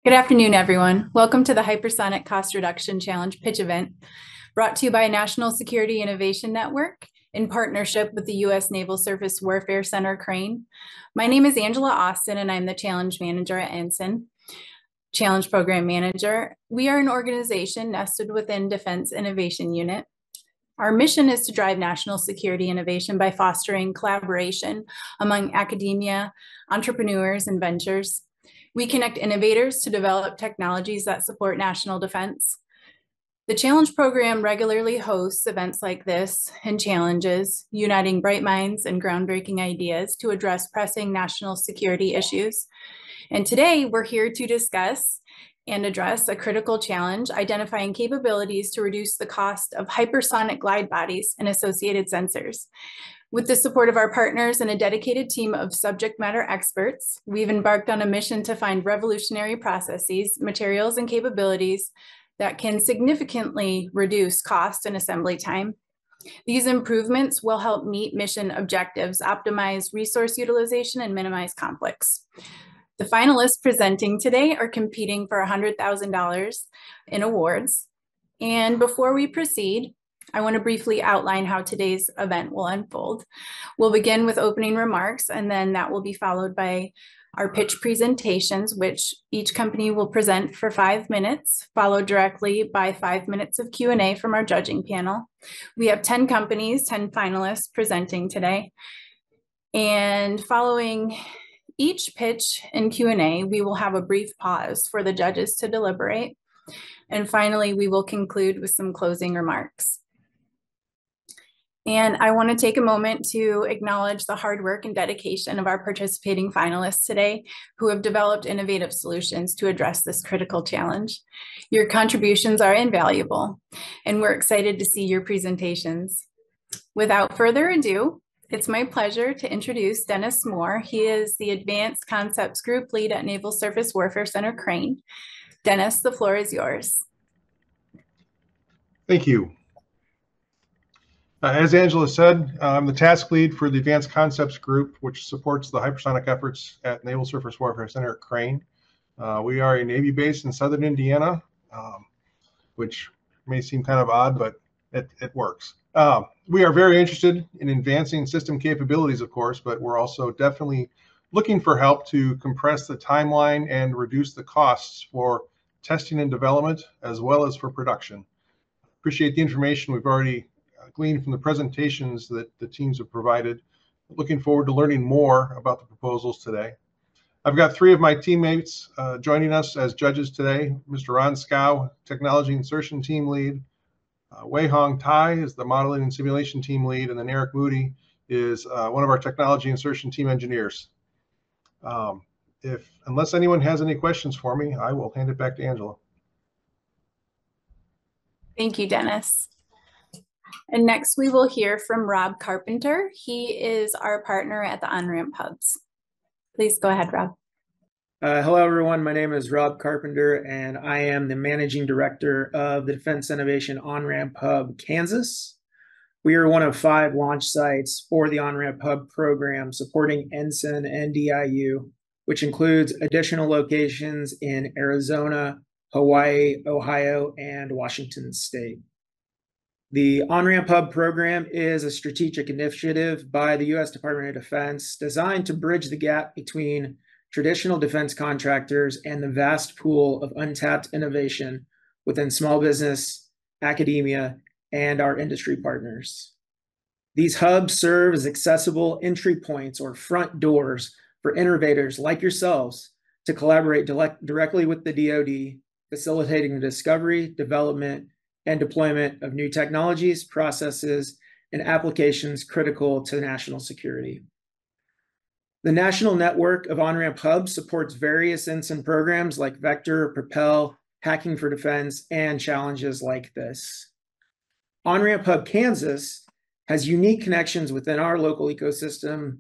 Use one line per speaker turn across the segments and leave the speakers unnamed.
Good afternoon, everyone. Welcome to the Hypersonic Cost Reduction Challenge pitch event, brought to you by National Security Innovation Network in partnership with the U.S. Naval Surface Warfare Center, Crane. My name is Angela Austin, and I'm the Challenge Manager at NSIN, Challenge Program Manager. We are an organization nested within Defense Innovation Unit. Our mission is to drive national security innovation by fostering collaboration among academia, entrepreneurs, and ventures. We connect innovators to develop technologies that support national defense. The Challenge Program regularly hosts events like this and challenges, uniting bright minds and groundbreaking ideas to address pressing national security issues. And today we're here to discuss and address a critical challenge, identifying capabilities to reduce the cost of hypersonic glide bodies and associated sensors. With the support of our partners and a dedicated team of subject matter experts, we've embarked on a mission to find revolutionary processes, materials, and capabilities that can significantly reduce cost and assembly time. These improvements will help meet mission objectives, optimize resource utilization, and minimize conflicts. The finalists presenting today are competing for $100,000 in awards. And before we proceed, I want to briefly outline how today's event will unfold. We'll begin with opening remarks, and then that will be followed by our pitch presentations, which each company will present for 5 minutes, followed directly by 5 minutes of Q&A from our judging panel. We have 10 companies, 10 finalists presenting today. And following each pitch and Q&A, we will have a brief pause for the judges to deliberate. And finally, we will conclude with some closing remarks. And I want to take a moment to acknowledge the hard work and dedication of our participating finalists today, who have developed innovative solutions to address this critical challenge. Your contributions are invaluable, and we're excited to see your presentations. Without further ado, it's my pleasure to introduce Dennis Moore. He is the Advanced Concepts Group Lead at Naval Surface Warfare Center, Crane. Dennis, the floor is yours.
Thank you. As Angela said, I'm the task lead for the Advanced Concepts Group, which supports the hypersonic efforts at Naval Surface Warfare Center at Crane. We are a Navy base in southern Indiana, which may seem kind of odd, but it works. We are very interested in advancing system capabilities, of course, but we're also definitely looking for help to compress the timeline and reduce the costs for testing and development, as well as for production. Appreciate the information we've already gleaned from the presentations that the teams have provided. Looking forward to learning more about the proposals today. I've got 3 of my teammates joining us as judges today. Mr. Ron Scow, Technology Insertion Team Lead. Wei Hong Tai is the Modeling and Simulation Team Lead, and then Eric Moody is one of our Technology Insertion Team Engineers. Unless anyone has any questions for me, I will hand it back to Angela.
Thank you, Dennis. And next we will hear from Rob Carpenter. He is our partner at the On-Ramp Hubs. Please go ahead, Rob.
Hello, everyone. My name is Rob Carpenter, and I am the Managing Director of the Defense Innovation On-Ramp Hub, Kansas. We are one of 5 launch sites for the On-Ramp Hub program supporting NSIN and DIU, which includes additional locations in Arizona, Hawaii, Ohio, and Washington State. The On-Ramp Hub program is a strategic initiative by the U.S. Department of Defense designed to bridge the gap between traditional defense contractors and the vast pool of untapped innovation within small business, academia, and our industry partners. These hubs serve as accessible entry points or front doors for innovators like yourselves to collaborate directly with the DoD, facilitating the discovery, development, and deployment of new technologies, processes, and applications critical to national security. The national network of on-ramp hubs supports various NSIN programs like Vector, Propel, Hacking for Defense, and challenges like this. On-Ramp Hub Kansas has unique connections within our local ecosystem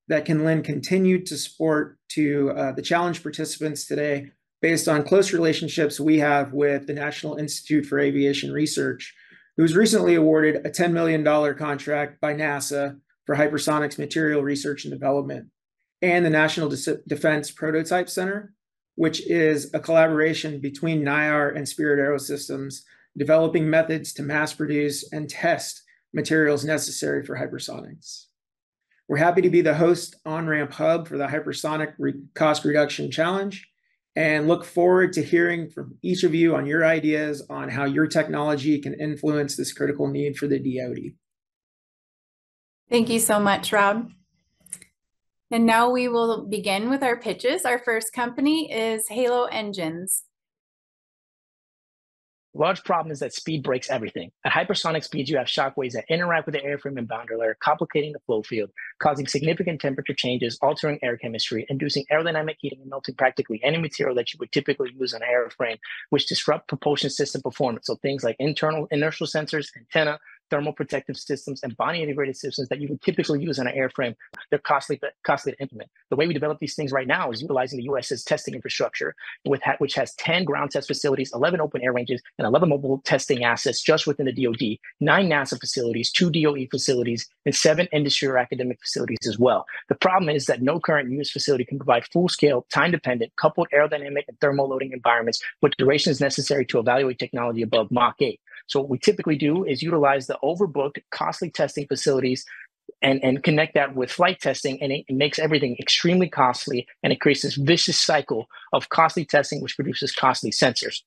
that can lend continued support to the challenge participants today based on close relationships we have with the National Institute for Aviation Research, who was recently awarded a $10 million contract by NASA for hypersonics material research and development, and the National Defense Prototype Center, which is a collaboration between NIAR and Spirit Aerosystems, developing methods to mass produce and test materials necessary for hypersonics. We're happy to be the host on-ramp hub for the Hypersonic Cost Reduction Challenge, and look forward to hearing from each of you on your ideas on how your technology can influence this critical need for the DoD.
Thank you so much, Rob. And now we will begin with our pitches. Our first company is Halo Engines.
The large problem is that speed breaks everything. At hypersonic speeds, you have shockwaves that interact with the airframe and boundary layer, complicating the flow field, causing significant temperature changes, altering air chemistry, inducing aerodynamic heating and melting practically any material that you would typically use on an airframe, which disrupt propulsion system performance. So things like internal inertial sensors, antenna, thermal protective systems, and body integrated systems that you would typically use on an airframe. They're costly to implement. The way we develop these things right now is utilizing the US's testing infrastructure, which has 10 ground test facilities, 11 open air ranges, and 11 mobile testing assets just within the DoD, 9 NASA facilities, 2 DOE facilities, and 7 industry or academic facilities as well. The problem is that no current US facility can provide full-scale, time-dependent, coupled aerodynamic and thermal loading environments with durations necessary to evaluate technology above Mach 8. So what we typically do is utilize the overbooked, costly testing facilities and connect that with flight testing, and it makes everything extremely costly, and it creates this vicious cycle of costly testing, which produces costly sensors.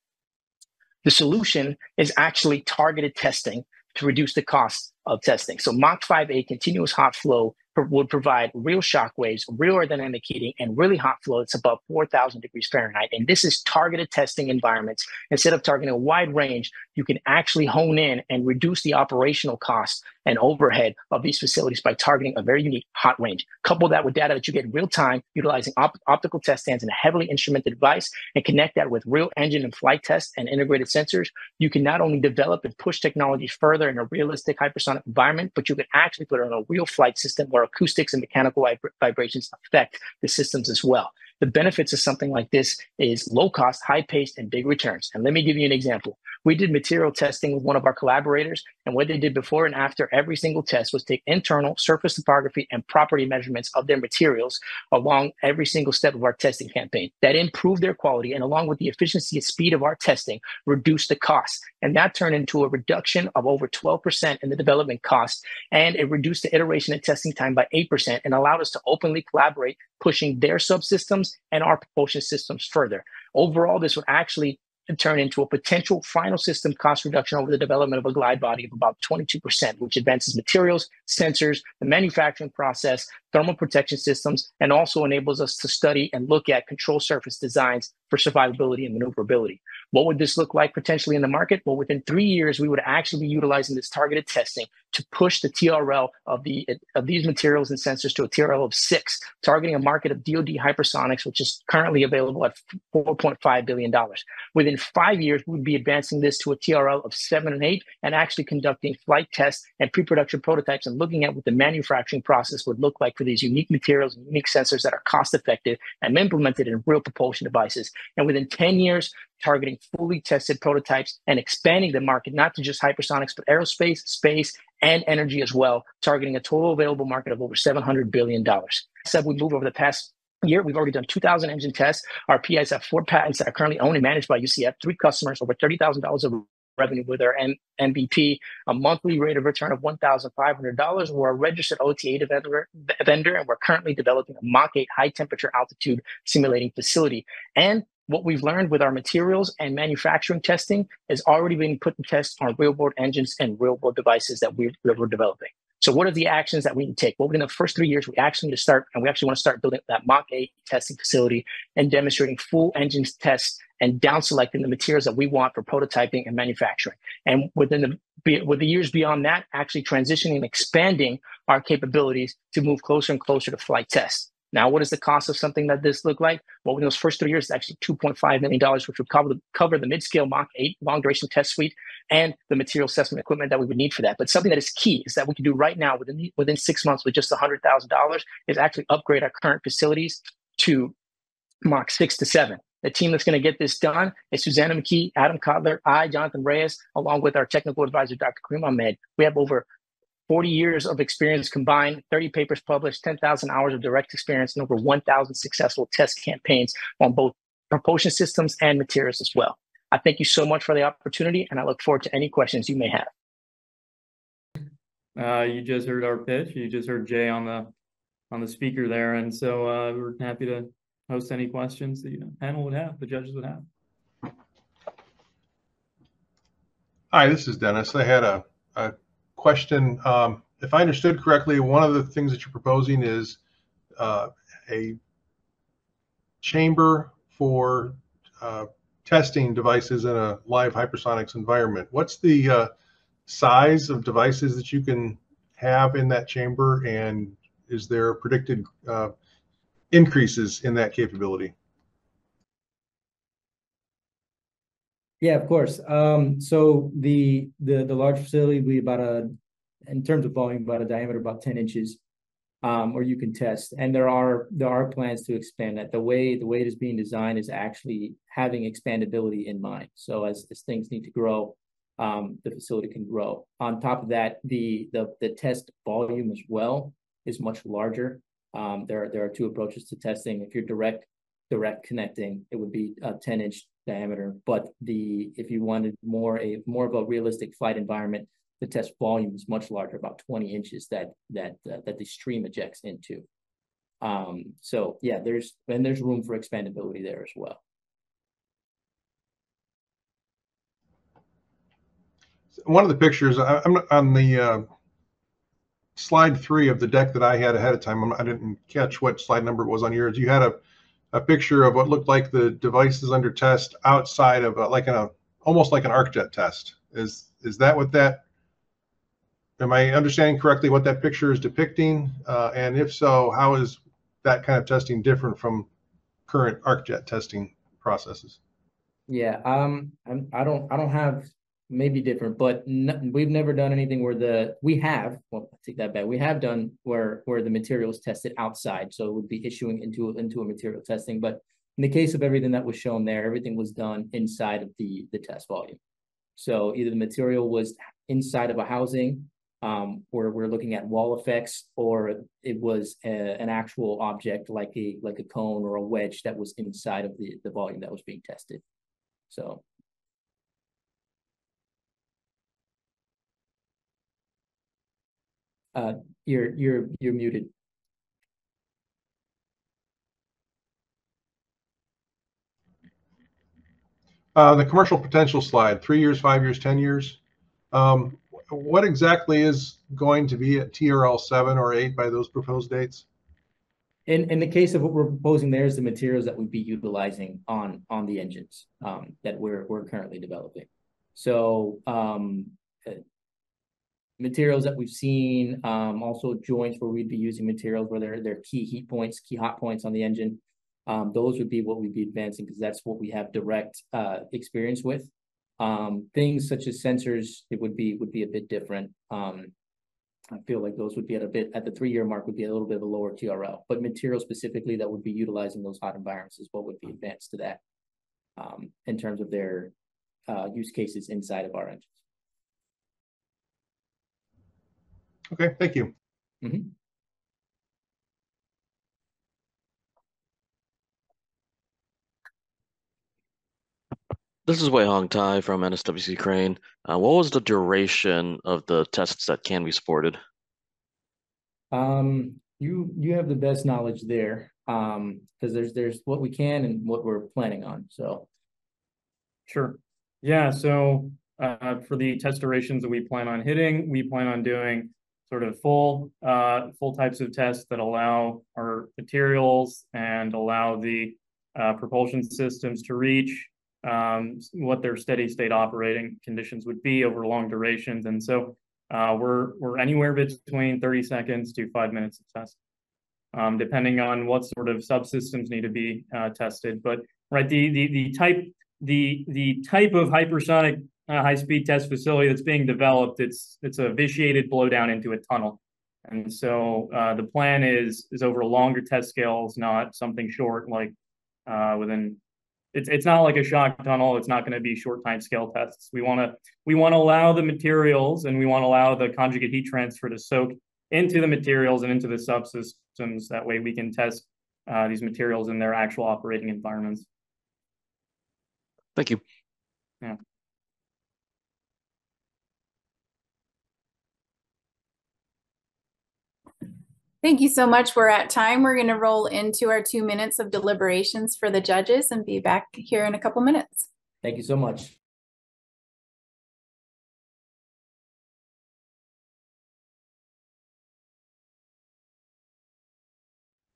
The solution is actually targeted testing to reduce the cost of testing. So Mach 5.8 continuous hot flow would provide real shock waves, real aerodynamic heating, and really hot flow that's above 4,000 degrees Fahrenheit. And this is targeted testing environments. Instead of targeting a wide range, you can actually hone in and reduce the operational costs and overhead of these facilities by targeting a very unique hot range. Couple that with data that you get in real time, utilizing optical test stands and a heavily instrumented device, and connect that with real engine and flight tests and integrated sensors, you can not only develop and push technology further in a realistic hypersonic environment, but you can actually put it on a real flight system where acoustics and mechanical vibrations affect the systems as well. The benefits of something like this is low cost, high paced, and big returns. And let me give you an example. We did material testing with one of our collaborators, and what they did before and after every single test was take internal surface topography and property measurements of their materials along every single step of our testing campaign. That improved their quality, and along with the efficiency and speed of our testing, reduced the cost. And that turned into a reduction of over 12% in the development cost, and it reduced the iteration and testing time by 8% and allowed us to openly collaborate, pushing their subsystems and our propulsion systems further. Overall, this would actually turn into a potential final system cost reduction over the development of a glide body of about 22%, which advances materials, sensors, the manufacturing process, thermal protection systems, and also enables us to study and look at control surface designs for survivability and maneuverability. What would this look like potentially in the market? Well, within 3 years, we would actually be utilizing this targeted testing to push the TRL of these materials and sensors to a TRL of 6, targeting a market of DoD hypersonics, which is currently available at $4.5 billion. Within 5 years, we would be advancing this to a TRL of 7 and 8, and actually conducting flight tests and pre-production prototypes and looking at what the manufacturing process would look like for these unique materials and unique sensors that are cost-effective and implemented in real propulsion devices. And within 10 years, targeting fully tested prototypes and expanding the market, not to just hypersonics, but aerospace, space, and energy as well, targeting a total available market of over $700 billion. So we moved over the past year, we've already done 2,000 engine tests. Our PIs have 4 patents that are currently owned and managed by UCF, 3 customers, over $30,000 of revenue with our MVP, a monthly rate of return of $1,500. We're a registered OTA vendor, and we're currently developing a Mach 8 high temperature altitude simulating facility. And what we've learned with our materials and manufacturing testing is already being put to test on real-world engines and real-world devices that we're developing. So what are the actions that we need to take? Well, within the first 3 years, we actually want to start building that Mach 8 testing facility and demonstrating full engines tests and down selecting the materials that we want for prototyping and manufacturing. And with the years beyond that, actually transitioning and expanding our capabilities to move closer and closer to flight tests. Now, what does the cost of something like this look like? Well, in those first 3 years, it's actually $2.5 million, which would cover the mid-scale Mach 8 long-duration test suite and the material assessment equipment that we would need for that. But something that is key is that we can do right now within 6 months with just $100,000 is actually upgrade our current facilities to Mach 6 to 7. The team that's going to get this done is Susanna McKee, Adam Kotler, Jonathan Reyes, along with our technical advisor, Dr. Kareem Ahmed. We have over 40 years of experience combined, 30 papers published, 10,000 hours of direct experience, and over 1,000 successful test campaigns on both propulsion systems, and materials as well. I thank you so much for the opportunity, and I look forward to any questions you may have.
You just heard our pitch. You just heard Jay on the speaker there, and so we're happy to host any questions the panel would have, the judges would have.
Hi, this is Dennis. I had a question. If I understood correctly, one of the things that you're proposing is a chamber for testing devices in a live hypersonics environment. What's the size of devices that you can have in that chamber, and is there predicted increases in that capability?
Yeah, of course. So the large facility will be about in terms of volume, about a diameter about 10 inches, or you can test. And there are plans to expand that. The way it is being designed is actually having expandability in mind. So as things need to grow, the facility can grow. On top of that, the test volume as well is much larger. There are two approaches to testing. If you're direct connecting, it would be a 10-inch diameter. But if you wanted more of a realistic flight environment, the test volume is much larger, about 20 inches that the stream ejects into. So yeah, there's room for expandability there as well.
One of the pictures, I'm on the slide 3 of the deck that I had ahead of time. I didn't catch what slide number it was on yours. You had a picture of what looked like the devices under test outside of almost like an ArcJet test. Is that what that? Am I understanding correctly what that picture is depicting? And if so, how is that kind of testing different from current ArcJet testing processes?
Yeah, I don't have, maybe different, but we've never done anything where well, I take that back. We have done where the material is tested outside, so it would be issuing into a material testing. But in the case of everything that was shown there, everything was done inside of the test volume. So either the material was inside of a housing, where we're looking at wall effects, or it was an actual object like a cone or a wedge that was inside of the volume that was being tested. So. You're muted.
The commercial potential slide, 3 years, 5 years, 10 years. What exactly is going to be at TRL 7 or 8 by those proposed dates?
In the case of what we're proposing, there's the materials that we'd be utilizing on the engines that we're currently developing. So materials that we've seen, also joints where we'd be using materials where they're key heat points, key hot points on the engine. Those would be what we'd be advancing, because that's what we have direct experience with. Things such as sensors, it would be a bit different. I feel like those would be at the 3-year mark would be a little bit of a lower TRL, but material specifically that would be utilizing those hot environments is what would be advanced to that in terms of their use cases inside of our engines.
Okay, thank you.
Mm-hmm.
This is Wei Hong Tai from NSWC Crane. What was the duration of the tests that can be supported?
You have the best knowledge there, because there's what we can and what we're planning on. So,
Sure. Yeah. So for the test durations that we plan on hitting, we plan on doing sort of full types of tests that allow our materials and allow the propulsion systems to reach what their steady state operating conditions would be over long durations. And so we're anywhere between 30 seconds to 5 minutes of test, depending on what sort of subsystems need to be tested. But right, the type of hypersonic high-speed test facility that's being developed, it's a vitiated blowdown into a tunnel. And so the plan is over longer test scales, not something short like within. It's not like a shock tunnel. It's not going to be short time scale tests. We want to allow the materials, and we want to allow the conjugate heat transfer to soak into the materials and into the subsystems. That way we can test these materials in their actual operating environments.
Thank you.
Yeah.
Thank you so much. We're at time. We're going to roll into our 2 minutes of deliberations for the judges and be back here in a couple minutes.
Thank you so much.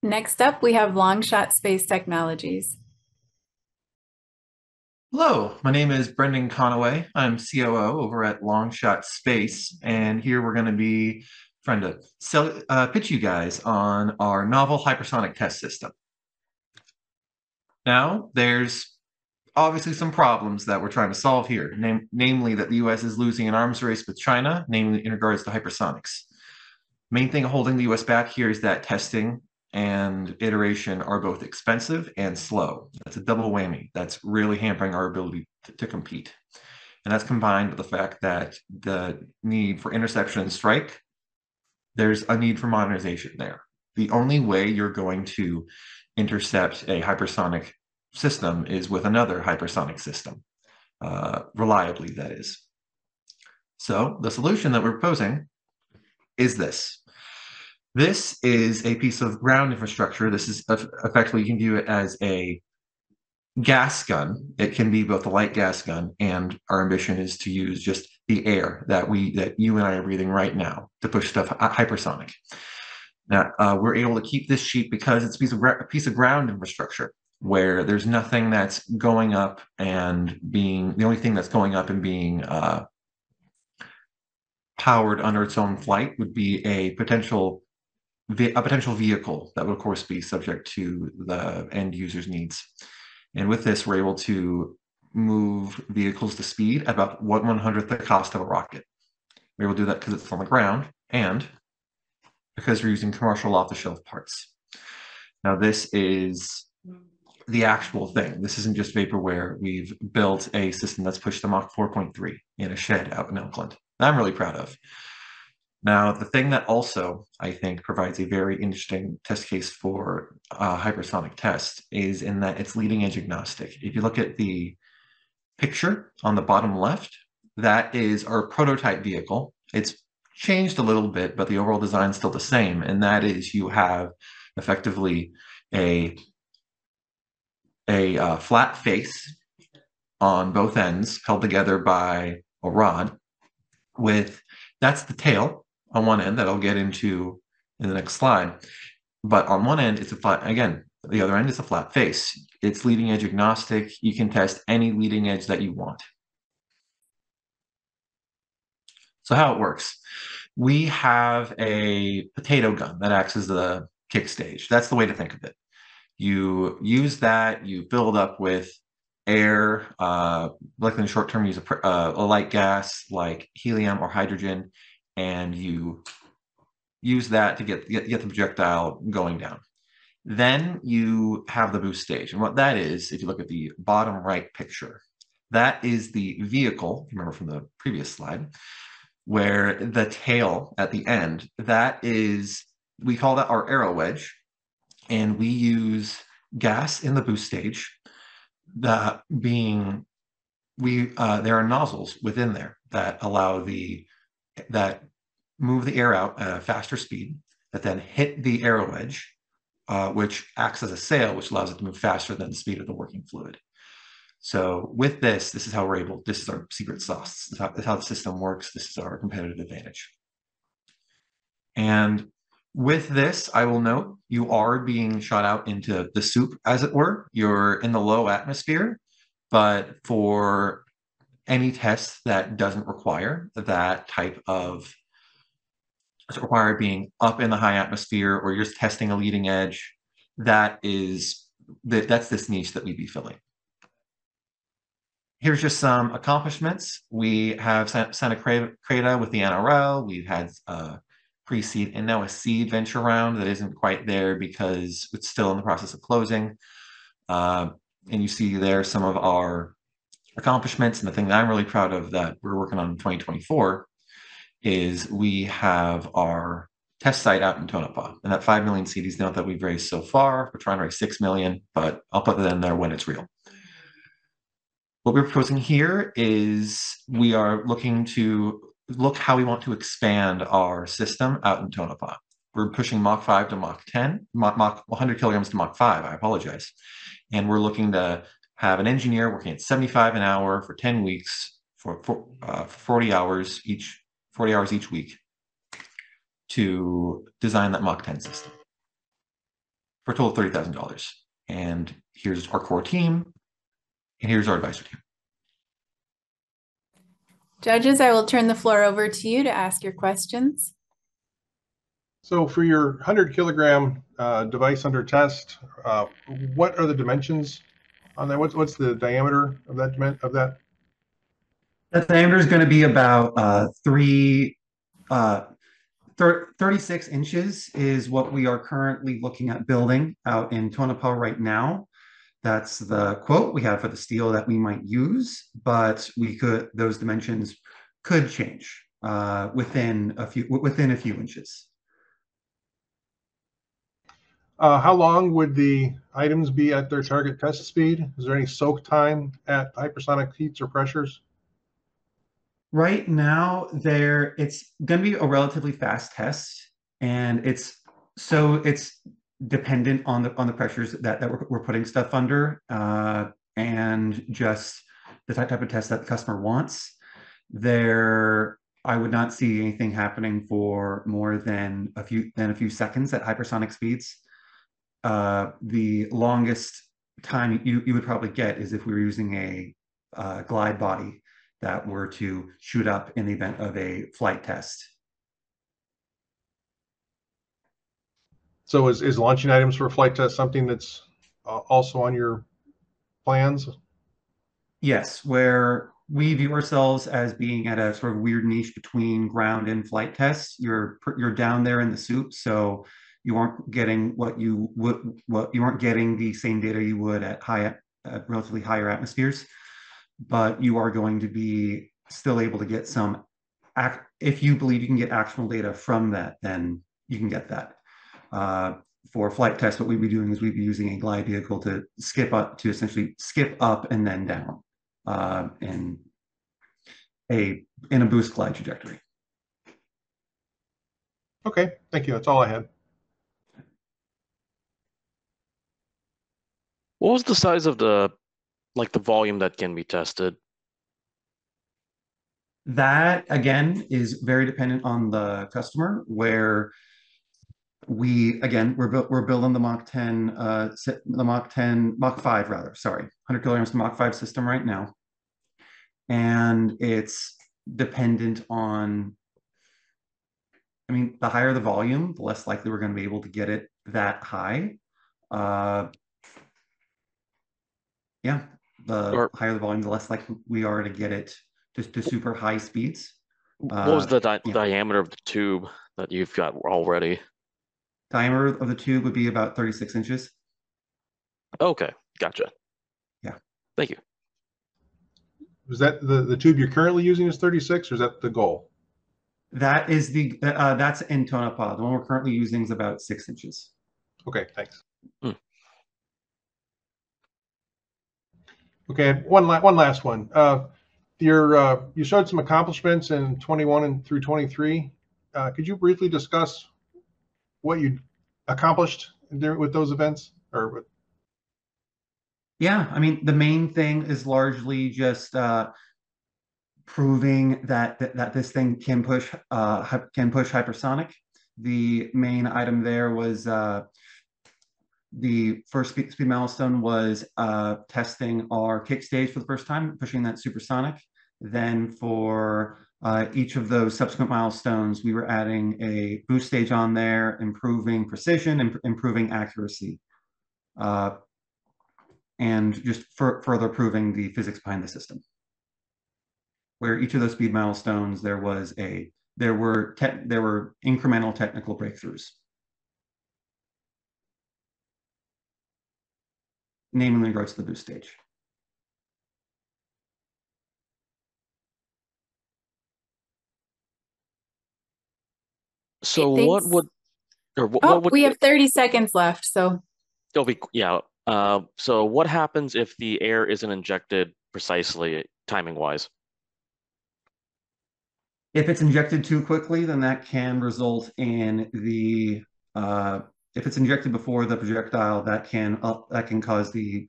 Next up, we have Longshot Space Technologies.
Hello, my name is Brendan Conaway. I'm COO over at Longshot Space, and here we're going to be trying to pitch you guys on our novel hypersonic test system. Now, there's obviously some problems that we're trying to solve here, namely that the US is losing an arms race with China, namely in regards to hypersonics. Main thing holding the US back here is that testing and iteration are both expensive and slow. That's a double whammy. That's really hampering our ability to compete. And that's combined with the fact that the need for interception and strike, there's a need for modernization there. The only way you're going to intercept a hypersonic system is with another hypersonic system, reliably, that is. So the solution that we're proposing is this. This is a piece of ground infrastructure. This is effectively, you can view it as a gas gun. It can be both a light gas gun, and our ambition is to use just the air that you and I are breathing right now to push stuff hypersonic. Now, we're able to keep this cheap because it's a piece of ground infrastructure where there's nothing that's going up and the only thing that's going up and being powered under its own flight would be a potential vehicle that would, of course, be subject to the end user's needs. And with this, we're able to move vehicles to speed at about 1/100th the cost of a rocket. We're able to do that because it's on the ground and because we're using commercial off-the-shelf parts. Now, this is the actual thing. This isn't just vaporware. We've built a system that's pushed to Mach 4.3 in a shed out in Oakland that I'm really proud of. Now, the thing that also, I think, provides a very interesting test case for hypersonic test is in that it's leading edge agnostic. If you look at the picture on the bottom left, that is our prototype vehicle. It's changed a little bit, but the overall design is still the same. And that is you have effectively a flat face on both ends held together by a rod that's the tail on one end that I'll get into in the next slide. But on one end, it's a flat, again, the other end is a flat face. It's leading edge agnostic. You can test any leading edge that you want. So how it works. We have a potato gun that acts as the kick stage. That's the way to think of it. You use that, you fill it up with air, like in the short term, use a light gas like helium or hydrogen, and you use that to get the projectile going down. Then you have the boost stage. And what that is, if you look at the bottom right picture, that is the vehicle, remember from the previous slide, where the tail at the end, we call that our arrow wedge. And we use gas in the boost stage, there are nozzles within there that move the air out at a faster speed, that then hit the arrow edge, which acts as a sail, which allows it to move faster than the speed of the working fluid. So with this is how this is our secret sauce. This is how the system works. This is our competitive advantage. And with this, I will note, you are being shot out into the soup, as it were. You're in the low atmosphere, but for any test that doesn't require that type of, require being up in the high atmosphere or you're just testing a leading edge, that's this niche that we'd be filling. Here's just some accomplishments. We have Santa Creda with the NRL. We've had pre-seed and now a seed venture round that isn't quite there because it's still in the process of closing. And you see there some of our accomplishments. And the thing that I'm really proud of that we're working on in 2024 is we have our test site out in Tonopah. And that 5 million CDs now that we've raised so far, we're trying to raise 6 million, but I'll put that in there when it's real. What we're proposing here is we are looking to look how we want to expand our system out in Tonopah. We're pushing Mach 5 to Mach 10, Mach 100 kilograms to Mach 5, I apologize. And we're looking to have an engineer working at 75 an hour for 10 weeks for 40 hours each week to design that Mach 10 system for a total of $30,000. And here's our core team, and here's our advisory team.
Judges, I will turn the floor over to you to ask your questions.
So for your 100 kilogram device under test, what are the dimensions on that? What's the diameter of that?
That diameter is going to be about 36 inches is what we are currently looking at building out in Tonopah right now. That's the quote we have for the steel that we might use, but those dimensions could change within a few inches.
How long would the items be at their target test speed? Is there any soak time at hypersonic heats or pressures?
Right now, it's going to be a relatively fast test, and it's dependent on the pressures that we're putting stuff under, and just the type of test that the customer wants. I would not see anything happening for more than a few seconds at hypersonic speeds. The longest time you would probably get is if we were using a glide body that were to shoot up in the event of a flight test.
So is launching items for a flight test something that's also on your plans?
Yes, where we view ourselves as being at a sort of weird niche between ground and flight tests. You're down there in the soup, so you aren't getting you aren't getting the same data you would at relatively higher atmospheres, but you are going to be still able to get some. If you believe you can get actual data from that, then you can get that. For flight tests, what we'd be doing is we'd be using a glide vehicle to essentially skip up and then down in a boost glide trajectory.
Okay, thank you. That's all I had.
What was the size of the volume that can be tested?
That again is very dependent on the customer. Where we're building the Mach 10, Mach 5 rather. Sorry, 100 kilograms to Mach 5 system right now, and it's dependent on. I mean, the higher the volume, the less likely we're going to be able to get it that high. Yeah, the higher the volume, the less likely we are to get it to super high speeds.
What was the diameter of the tube that you've got already?
Diameter of the tube would be about 36 inches.
Okay, gotcha.
Yeah.
Thank you.
Is that the tube you're currently using is 36, or is that the goal?
That is that's in Tonopah. The one we're currently using is about 6 inches.
Okay, thanks. Okay, one last one. You showed some accomplishments in 21 and through 23. Could you briefly discuss what you accomplished with those events?
Yeah, I mean, the main thing is largely just proving that this thing can push hypersonic. The main item there was the first speed milestone was testing our kick stage for the first time, pushing that supersonic. Then for each of those subsequent milestones, we were adding a boost stage on there, improving precision and improving accuracy, and just further proving the physics behind the system. Where each of those speed milestones, there were incremental technical breakthroughs, namely in regards to the boost stage.
So
Thanks.
what would
we have 30 seconds left, so.
So what happens if the air isn't injected precisely timing wise?
If it's injected too quickly, then that can result in the if it's injected before the projectile, that can cause the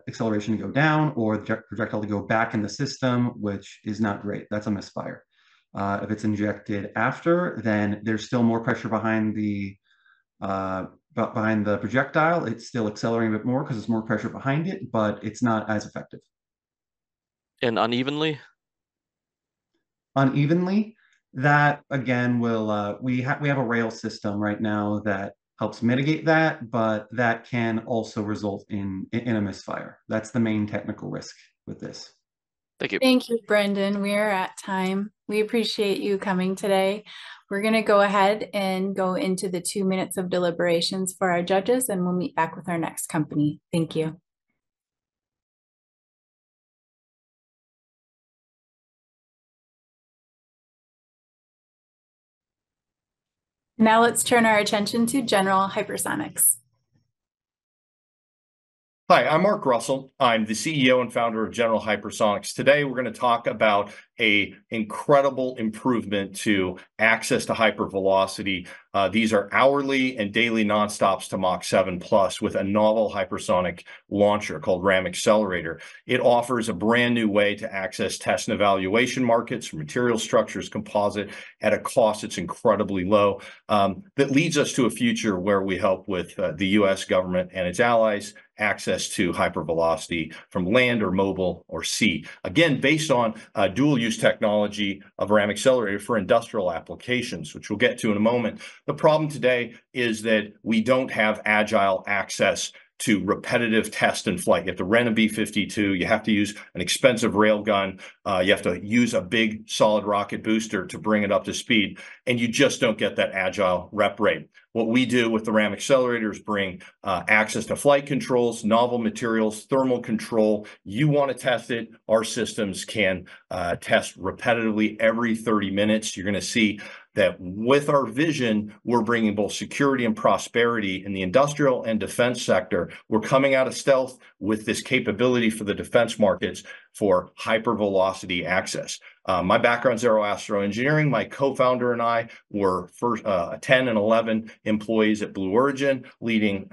acceleration to go down, or the projectile to go back in the system, which is not great. That's a misfire. If it's injected after, then there's still more pressure behind the projectile. It's still accelerating a bit more because there's more pressure behind it, but it's not as effective.
And unevenly?
Unevenly, that again will we have a rail system right now that helps mitigate that, but that can also result in a misfire. That's the main technical risk with this.
Thank you.
Thank you, Brendan. We are at time. We appreciate you coming today. We're going to go ahead and go into the 2 minutes of deliberations for our judges, and we'll meet back with our next company. Thank you. Now let's turn our attention to General Hypersonics.
Hi, I'm Mark Russell. I'm the CEO and founder of General Hypersonics. Today, we're going to talk about an incredible improvement to access to hypervelocity. These are hourly and daily nonstops to Mach 7+ with a novel hypersonic launcher called RAM Accelerator. It offers a brand new way to access test and evaluation markets, material structures, composite, at a cost that's incredibly low. That leads us to a future where we help with the U.S. government and its allies access to hypervelocity from land or mobile or sea. Again, based on dual-use technology of RAM Accelerator for industrial applications, which we'll get to in a moment. The problem today is that we don't have agile access to repetitive test and flight. You have to rent a B-52. You have to use an expensive railgun. You have to use a big solid rocket booster to bring it up to speed. And you just don't get that agile rep rate. What we do with the RAM Accelerator is bring access to flight controls, novel materials, thermal control. You want to test it. Our systems can test repetitively every 30 minutes. You're going to see that with our vision, we're bringing both security and prosperity in the industrial and defense sector. We're coming out of stealth with this capability for the defense markets for hypervelocity access. My background's aeroastro engineering. My co-founder and I were 10 and 11 employees at Blue Origin, leading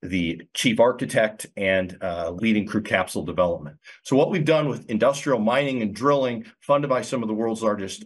the chief architect and leading crew capsule development. So what we've done with industrial mining and drilling, funded by some of the world's largest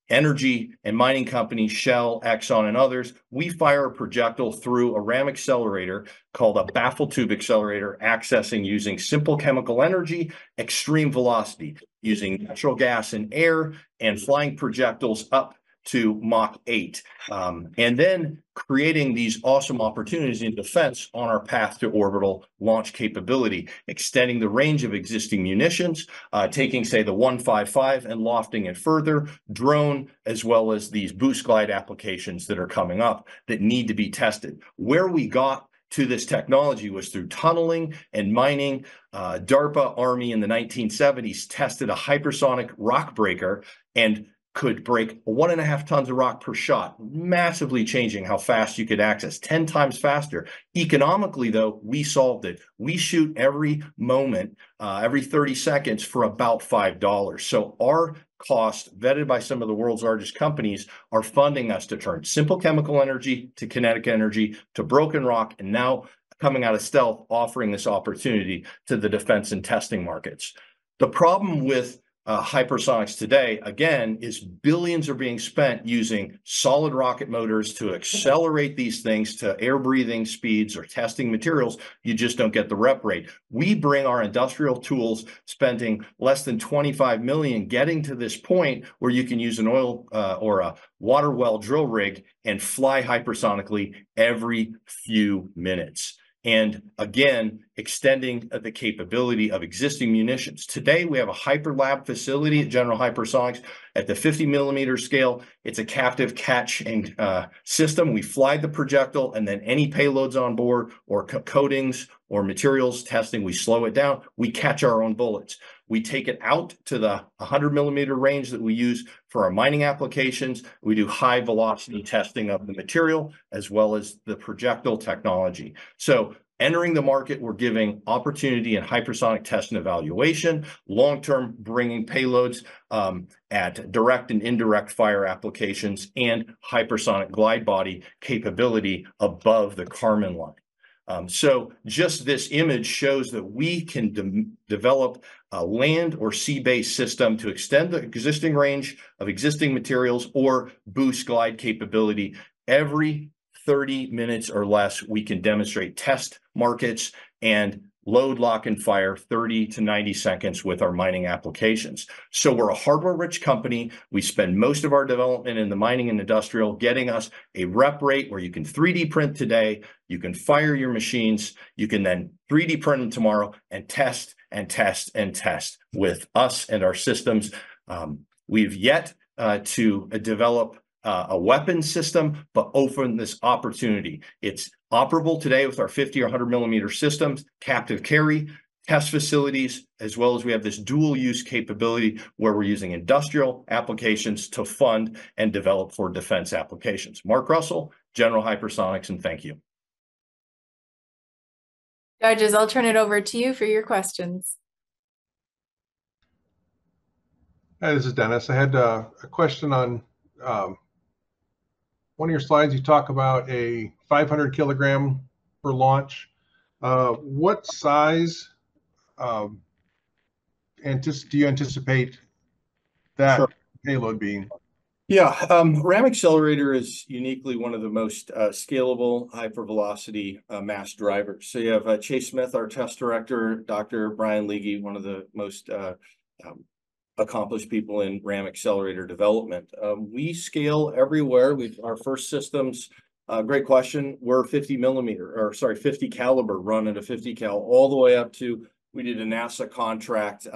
energy and mining companies, Shell, Exxon, and others, we fire a projectile through a RAM accelerator called a baffle tube accelerator, accessing using simple chemical energy, extreme velocity, using natural gas and air, and flying projectiles up to Mach 8, and then creating these awesome opportunities in defense on our path to orbital launch capability, extending the range of existing munitions, taking, say, the 155 and lofting it further, drone, as well as these boost glide applications that are coming up that need to be tested. Where we got to this technology was through tunneling and mining. DARPA Army in the 1970s tested a hypersonic rock breaker and could break 1.5 tons of rock per shot, massively changing how fast you could access, 10 times faster. Economically, though, we solved it. We shoot every moment, every 30 seconds for about $5. So our cost, vetted by some of the world's largest companies, are funding us to turn simple chemical energy to kinetic energy to broken rock, and now coming out of stealth, offering this opportunity to the defense and testing markets. The problem with hypersonics today, again, is billions are being spent using solid rocket motors to accelerate these things to air-breathing speeds or testing materials. You just don't get the rep rate. We bring our industrial tools, spending less than $25 million, getting to this point where you can use an oil or a water well drill rig and fly hypersonically every few minutes. And again, extending the capability of existing munitions. Today, we have a hyper lab facility at General Hypersonics at the 50mm scale. It's a captive catch and system. We fly the projectile, and then any payloads on board or coatings or materials testing, we slow it down. We catch our own bullets. We take it out to the 100mm range that we use for our mining applications. We do high velocity testing of the material as well as the projectile technology. So Entering the market, we're giving opportunity in hypersonic test and evaluation, long-term bringing payloads at direct and indirect fire applications, and hypersonic glide body capability above the Kármán line. So just this image shows that we can develop a land or sea-based system to extend the existing range of existing materials or boost glide capability. Every 30 minutes or less, we can demonstrate test markets and load, lock, and fire 30 to 90 seconds with our mining applications. So we're a hardware-rich company. We spend most of our development in the mining and industrial, getting us a rep rate where you can 3D print today, you can fire your machines, you can then 3D print them tomorrow and test and test and test with us and our systems. We've yet to develop a weapon system, but open this opportunity. It's operable today with our 50 or 100 millimeter systems, captive carry, test facilities, as well as we have this dual use capability where we're using industrial applications to fund and develop for defense applications. Mark Russell, General Hypersonics, and thank you.
Judges, I'll turn it over to you for your questions.
Hi, this is Dennis. I had a question on one of your slides. You talk about a 500 kilogram per launch. What size do you anticipate that payload being?
Yeah, RAM Accelerator is uniquely one of the most scalable hypervelocity mass drivers. So you have Chase Smith, our test director, Dr. Brian Leahy, one of the most accomplished people in RAM Accelerator development. We scale everywhere. Our first systems, great question, we're 50 caliber, run at a 50 cal, all the way up to, we did a NASA contract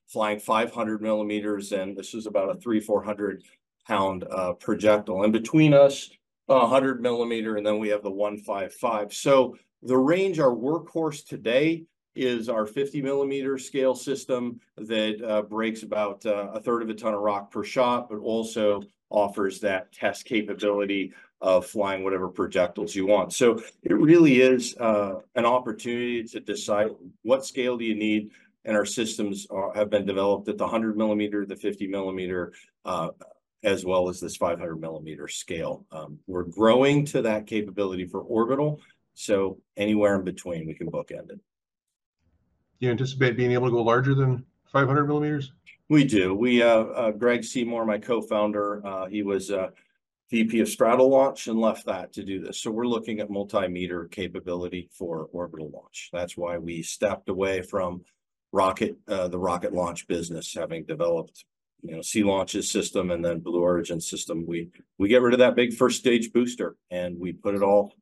flying 500 millimeters, and this is about a 300-400 pound projectile. And between us, 100 millimeter, and then we have the 155. So the range, our workhorse today, is our 50 millimeter scale system that breaks about a third of a ton of rock per shot, but also offers that test capability of flying whatever projectiles you want. So it really is an opportunity to decide what scale do you need, and our systems have been developed at the 100 millimeter, the 50 millimeter, as well as this 500 millimeter scale. We're growing to that capability for orbital, so anywhere in between we can bookend it.
Do you anticipate being able to go larger than 500 millimeters?
We do. We Greg Seymour, my co-founder, he was VP of straddle launch and left that to do this. So we're looking at multi-meter capability for orbital launch. That's why we stepped away from the rocket launch business, having developed, Sea Launch's system and then Blue Origin system. We get rid of that big first stage booster and we put it all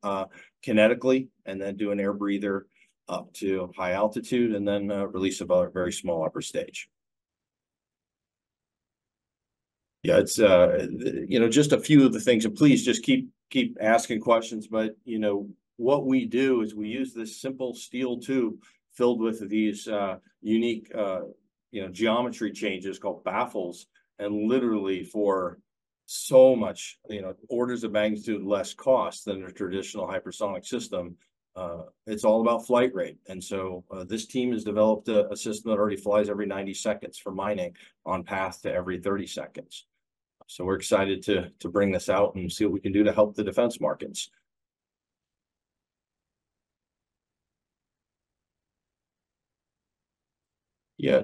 kinetically, and then do an air breather up to high altitude, and then release about a very small upper stage. Yeah, it's just a few of the things, and please just keep asking questions. But what we do is we use this simple steel tube filled with these unique geometry changes called baffles, and literally for so much orders of magnitude less cost than a traditional hypersonic system. It's all about flight rate. And so this team has developed a system that already flies every 90 seconds for mining, on path to every 30 seconds. So we're excited to bring this out and see what we can do to help the defense markets. Yeah.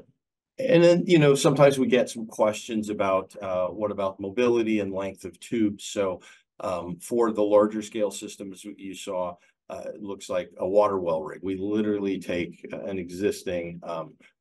And then, sometimes we get some questions about what about mobility and length of tubes. So for the larger scale systems you saw, it looks like a water well rig. We literally take an existing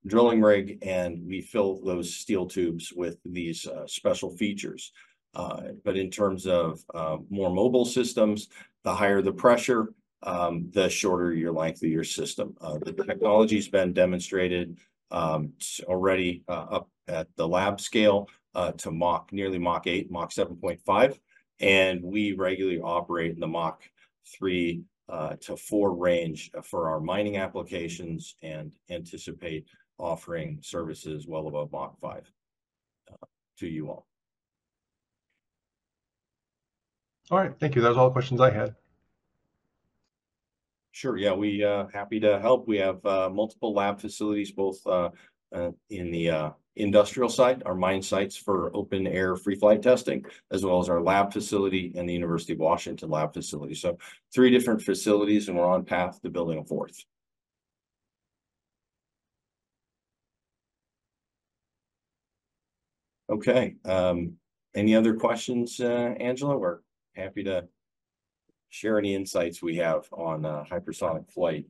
drilling rig and we fill those steel tubes with these special features. But in terms of more mobile systems, the higher the pressure, the shorter your length of your system. The technology's been demonstrated already up at the lab scale to nearly Mach 8, Mach 7.5. And we regularly operate in the Mach 3 to 4 range for our mining applications, and anticipate offering services well above Mach 5 to you all.
All right, thank you. That was all the questions I had.
Sure. Yeah, we happy to help. We have multiple lab facilities, both in the industrial side, our mine sites for open air free flight testing, as well as our lab facility and the University of Washington lab facility. So 3 different facilities, and we're on path to building a 4th. Okay. Any other questions, Angela? We're happy to share any insights we have on hypersonic flight.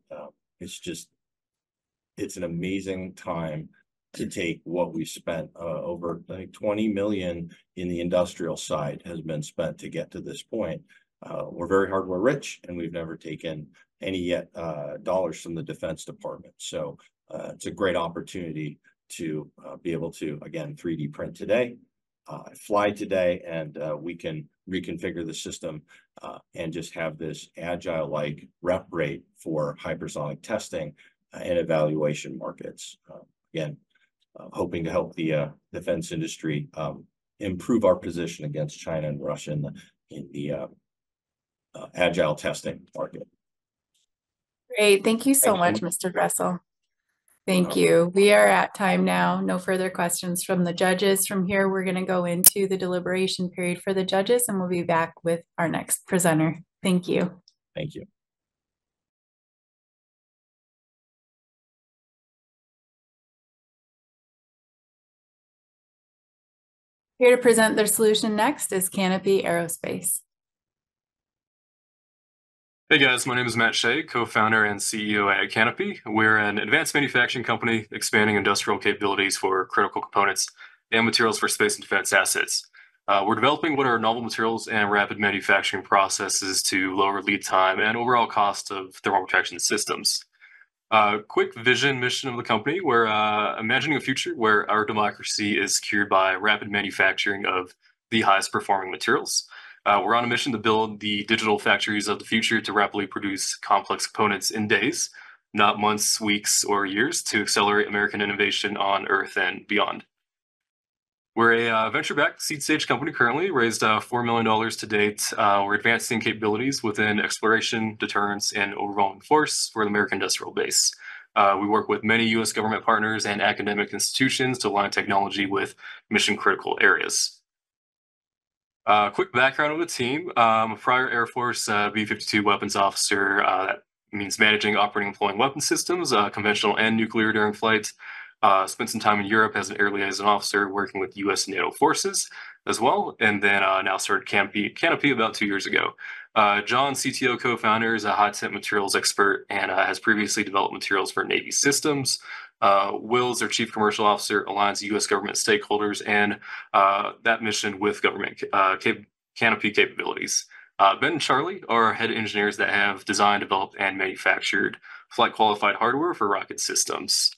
It's an amazing time to take what we spent over, I think, 20 million in the industrial side has been spent to get to this point. We're very hardware rich, and we've never taken any yet dollars from the Defense Department. So it's a great opportunity to be able to, again, 3D print today, fly today, and we can reconfigure the system and just have this agile-like rep rate for hypersonic testing and evaluation markets. Again, hoping to help the defense industry improve our position against China and Russia in the agile testing market.
Great. Thank you so much, Mr. Russell. Thank you. We are at time now. No further questions from the judges. From here, we're going to go into the deliberation period for the judges, and we'll be back with our next presenter. Thank you.
Thank you.
Here to present their solution next is Canopy Aerospace.
Hey guys, my name is Matt Shea, co-founder and CEO at Canopy. We're an advanced manufacturing company expanding industrial capabilities for critical components and materials for space and defense assets. We're developing what are novel materials and rapid manufacturing processes to lower lead time and overall cost of thermal protection systems. Quick vision mission of the company, we're imagining a future where our democracy is secured by rapid manufacturing of the highest performing materials. We're on a mission to build the digital factories of the future to rapidly produce complex components in days, not months, weeks, or years, to accelerate American innovation on Earth and beyond. We're a venture-backed seed stage company currently, raised $4 million to date. We're advancing capabilities within exploration, deterrence, and overwhelming force for the American industrial base. We work with many U.S. government partners and academic institutions to align technology with mission-critical areas. Quick background of the team. I'm a prior Air Force B-52 weapons officer. That means managing, operating, and deploying weapon systems, conventional and nuclear during flight. Spent some time in Europe as an air liaison officer working with U.S. and NATO forces as well. And then now started Canopy about 2 years ago. John, CTO co-founder, is a high temp materials expert and has previously developed materials for Navy systems. Will's our chief commercial officer, aligns U.S. government stakeholders and that mission with government Canopy capabilities. Ben and Charlie are head engineers that have designed, developed, and manufactured flight qualified hardware for rocket systems.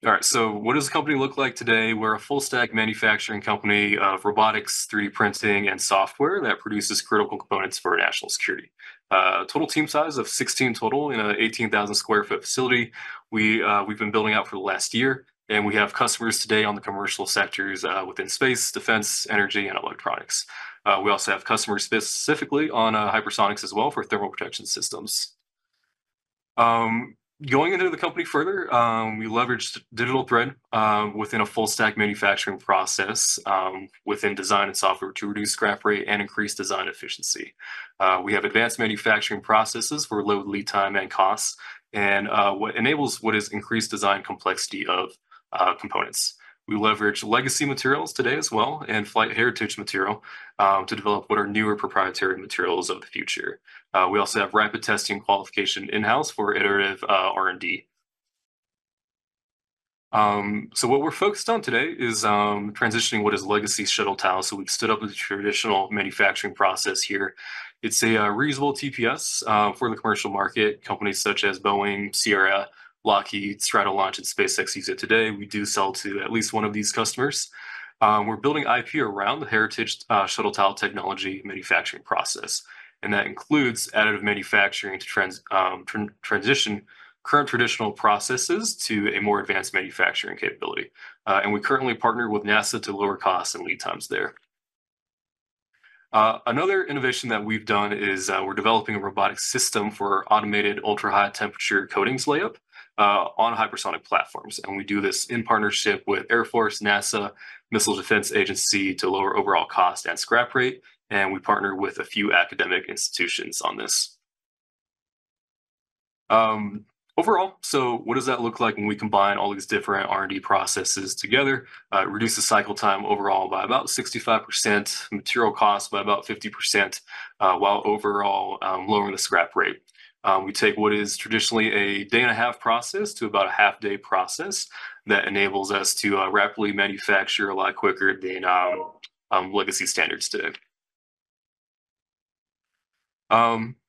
All right, so what does the company look like today? We're a full stack manufacturing company of robotics, 3D printing, and software that produces critical components for national security. Total team size of 16 total in an 18,000 square foot facility. We've been building out for the last year, and we have customers today on the commercial sectors within space, defense, energy, and electronics. We also have customers specifically on hypersonics as well for thermal protection systems. Going into the company further, we leveraged digital thread within a full stack manufacturing process within design and software to reduce scrap rate and increase design efficiency. We have advanced manufacturing processes for low lead time and costs, and what enables what is increased design complexity of components. We leverage legacy materials today as well and flight heritage material to develop what are newer proprietary materials of the future. We also have rapid testing qualification in-house for iterative R&D. So what we're focused on today is transitioning what is legacy shuttle tile. So we've stood up a traditional manufacturing process here. It's a reusable TPS for the commercial market. Companies such as Boeing, Sierra, Lockheed, Stratolaunch, and SpaceX use it today. We do sell to at least one of these customers. We're building IP around the heritage shuttle tile technology manufacturing process, and that includes additive manufacturing to transition current traditional processes to a more advanced manufacturing capability. And we currently partner with NASA to lower costs and lead times there. Another innovation that we've done is we're developing a robotic system for automated ultra-high temperature coatings layup on hypersonic platforms. And we do this in partnership with Air Force, NASA, Missile Defense Agency to lower overall cost and scrap rate. And we partner with a few academic institutions on this. Overall, so what does that look like when we combine all these different R&D processes together? It reduces cycle time overall by about 65%, material costs by about 50%, while overall lowering the scrap rate. We take what is traditionally a day-and-a-half process to about a half-day process that enables us to rapidly manufacture a lot quicker than legacy standards today.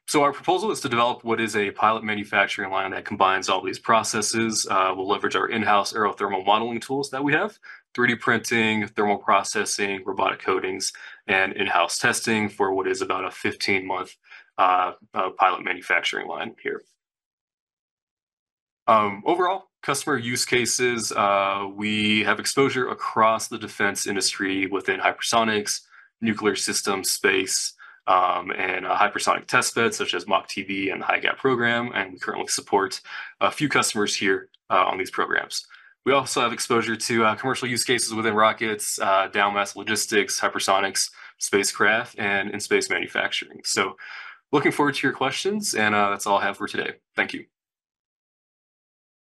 So our proposal is to develop what is a pilot manufacturing line that combines all these processes. We'll leverage our in-house aerothermal modeling tools that we have, 3D printing, thermal processing, robotic coatings, and in-house testing for what is about a 15-month pilot manufacturing line here. Overall, customer use cases, we have exposure across the defense industry within hypersonics, nuclear systems, space, and hypersonic test beds such as MACH-TB and the HIGAP program, and we currently support a few customers here on these programs. We also have exposure to commercial use cases within rockets, downmass logistics, hypersonics, spacecraft, and in-space manufacturing. So looking forward to your questions, and that's all I have for today. Thank you.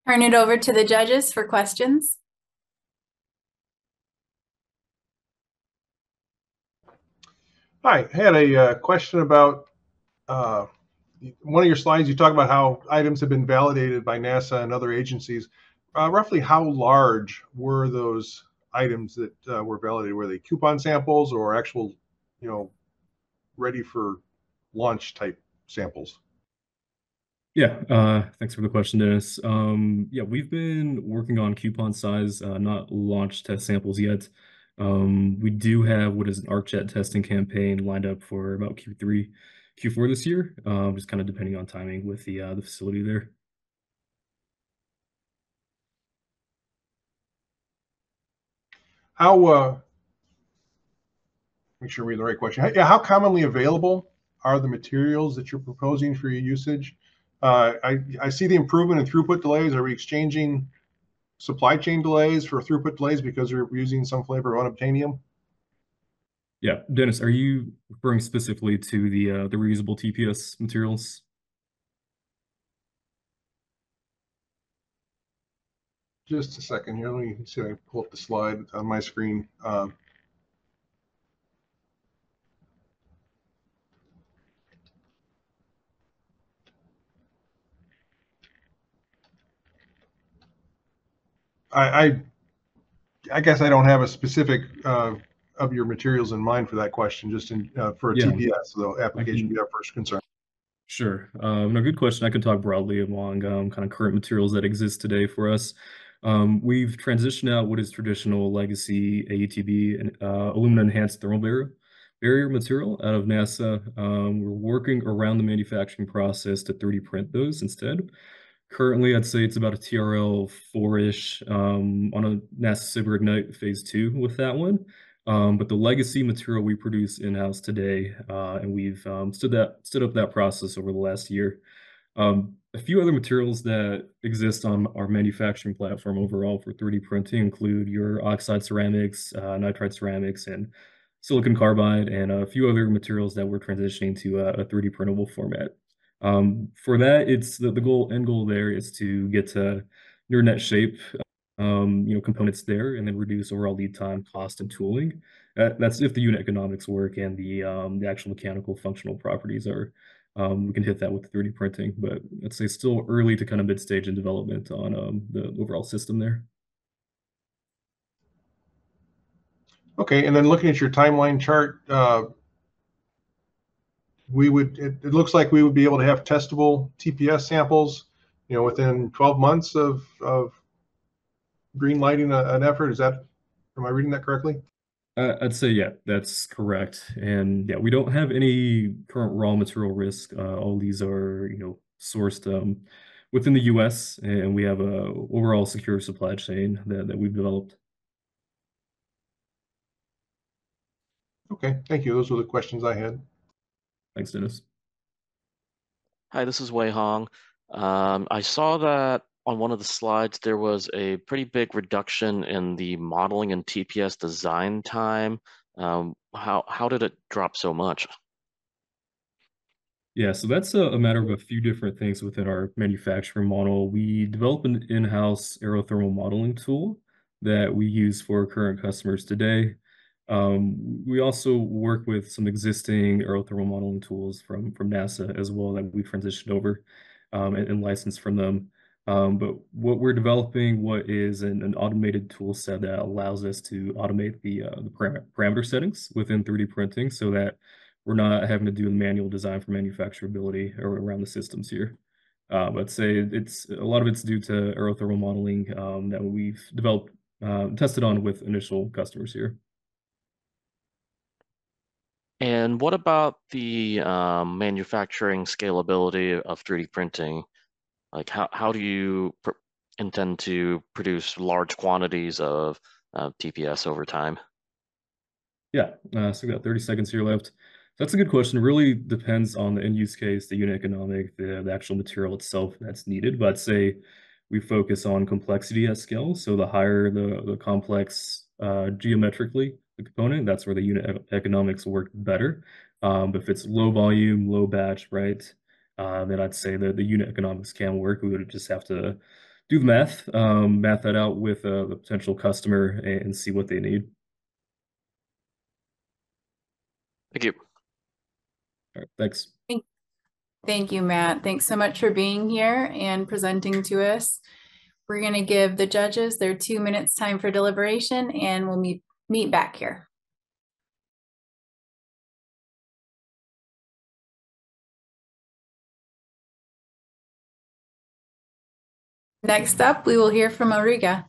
Turn it over to the judges for questions.
Hi, I had a question about one of your slides. You talk about how items have been validated by NASA and other agencies. Roughly how large were those items that were validated? Were they coupon samples or actual, ready for launch type samples?
Yeah, thanks for the question, Dennis. Yeah, we've been working on coupon size, not launch test samples yet. We do have what is an ArcJet testing campaign lined up for about Q3, Q4 this year, just kind of depending on timing with the facility there.
How, make sure we read the right question. Yeah, how commonly available are the materials that you're proposing for your usage? I see the improvement in throughput delays. Are we exchanging supply chain delays for throughput delays because we're using some flavor of unobtainium?
Yeah, Dennis, are you referring specifically to the reusable TPS materials?
Just a second here. Let me see if I pull up the slide on my screen. I guess I don't have a specific of your materials in mind for that question, just for a TPS, the application we have first concern.
Sure. No, good question. I can talk broadly among kind of current materials that exist today for us. We've transitioned out what is traditional legacy AETB and aluminum enhanced thermal barrier material out of NASA. We're working around the manufacturing process to 3D print those instead. Currently, I'd say it's about a TRL 4-ish on a NASA SBIR Ignite phase 2 with that one. But the legacy material we produce in-house today, and we've stood up that process over the last year. A few other materials that exist on our manufacturing platform overall for 3D printing include your oxide ceramics, nitride ceramics, and silicon carbide, and a few other materials that we're transitioning to a 3D printable format. For that, it's the end goal there is to get to near net shape, components there, and then reduce overall lead time, cost, and tooling. That's if the unit economics work and the actual mechanical functional properties are. We can hit that with 3D printing, but I'd say still early to kind of mid-stage in development on the overall system there.
Okay, and then looking at your timeline chart, it looks like we would be able to have testable TPS samples, within 12 months of green lighting an effort. Am I reading that correctly?
I'd say, yeah, that's correct. And yeah, we don't have any current raw material risk. All these are, sourced within the US, and we have a overall secure supply chain that we've developed.
Okay, thank you. Those were the questions I had.
Thanks, Dennis.
Hi, this is Wei Hong. I saw that on one of the slides there was a pretty big reduction in the modeling and TPS design time. How did it drop so much?
Yeah, so that's a matter of a few different things within our manufacturing model. We develop an in-house aerothermal modeling tool that we use for current customers today. We also work with some existing aerothermal modeling tools from NASA as well that we transitioned over and licensed from them. But what we're developing, what is an automated tool set that allows us to automate the parameter settings within 3D printing so that we're not having to do the manual design for manufacturability or around the systems here. I'd say it's a lot of it's due to aerothermal modeling that we've developed, tested on with initial customers here.
And what about the manufacturing scalability of 3D printing? Like how do you intend to produce large quantities of TPS over time?
Yeah, so we got 30 seconds here left. That's a good question. It really depends on the end use case, the unit economic, the actual material itself that's needed. But I'd say we focus on complexity at scale. So the higher the complex geometrically the component, that's where the unit economics work better. But if it's low volume, low batch, right, then I'd say that the unit economics can work. We would just have to do the math, math that out with the potential customer and see what they need.
Thank you.
All right, thanks.
Thank you, Matt. Thanks so much for being here and presenting to us. We're going to give the judges their 2 minutes time for deliberation, and we'll meet back here. Next up, we will hear from Auriga.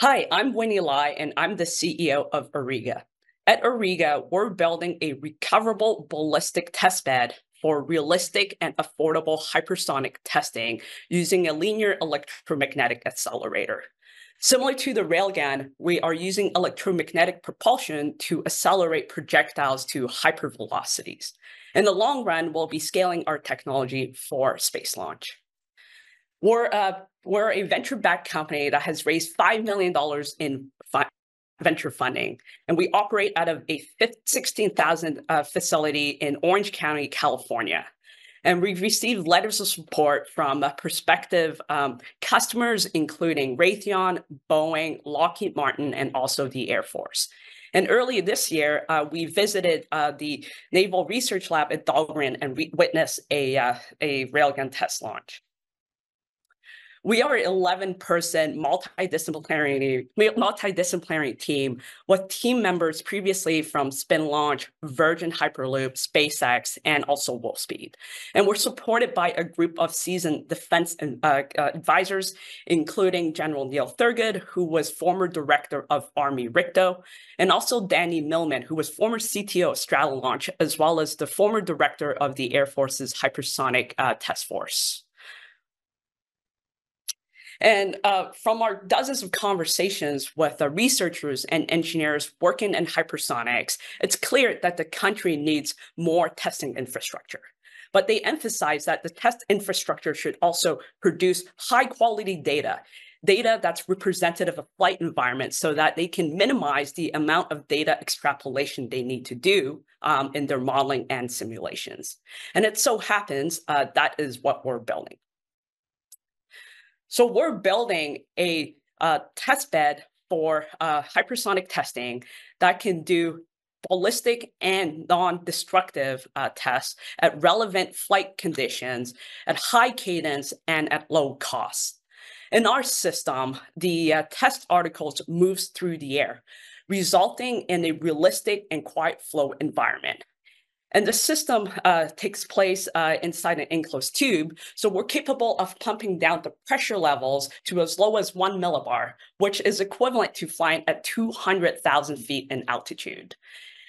Hi, I'm Winnie Lai, and I'm the CEO of Auriga. At Auriga, we're building a recoverable ballistic testbed for realistic and affordable hypersonic testing using a linear electromagnetic accelerator. Similar to the railgun, we are using electromagnetic propulsion to accelerate projectiles to hypervelocities. In the long run, we'll be scaling our technology for space launch. We're a venture-backed company that has raised $5 million in venture funding, and we operate out of a 16,000 facility in Orange County, California. And we've received letters of support from prospective customers, including Raytheon, Boeing, Lockheed Martin, and also the Air Force. And earlier this year, we visited the Naval Research Lab at Dahlgren and witnessed a railgun test launch. We are an 11-person multidisciplinary team with team members previously from Spin Launch, Virgin Hyperloop, SpaceX, and also Wolfspeed. And we're supported by a group of seasoned defense advisors, including General Neil Thurgood, who was former director of Army RICTO, and also Danny Millman, who was former CTO of Stratolaunch, as well as the former director of the Air Force's Hypersonic Task Force. And from our dozens of conversations with researchers and engineers working in hypersonics, it's clear that the country needs more testing infrastructure. But they emphasize that the test infrastructure should also produce high-quality data that's representative of flight environment so that they can minimize the amount of data extrapolation they need to do in their modeling and simulations. And it so happens that is what we're building. So we're building a test bed for hypersonic testing that can do ballistic and non-destructive tests at relevant flight conditions, at high cadence, and at low cost. In our system, the test articles moves through the air, resulting in a realistic and quiet flow environment. And the system takes place inside an enclosed tube, so we're capable of pumping down the pressure levels to as low as 1 millibar, which is equivalent to flying at 200,000 feet in altitude.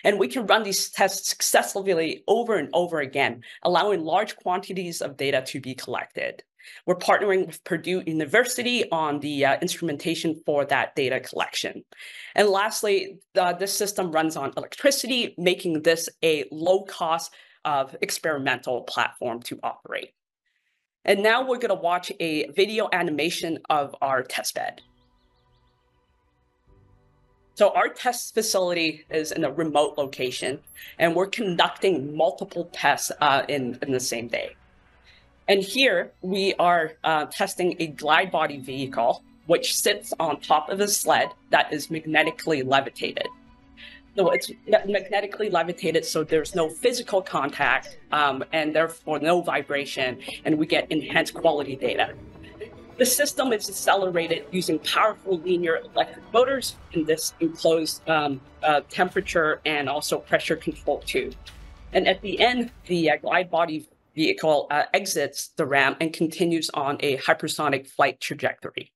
And we can run these tests successfully over and over again, allowing large quantities of data to be collected. We're partnering with Purdue University on the instrumentation for that data collection. And lastly, this system runs on electricity, making this a low-cost experimental platform to operate. And now we're going to watch a video animation of our testbed. So our test facility is in a remote location, and we're conducting multiple tests in the same day. And here we are testing a glide body vehicle, which sits on top of a sled that is magnetically levitated. So it's magnetically levitated, so there's no physical contact and therefore no vibration, and we get enhanced quality data. The system is accelerated using powerful linear electric motors in this enclosed temperature and also pressure control tube. And at the end, the glide body vehicle exits the ramp and continues on a hypersonic flight trajectory.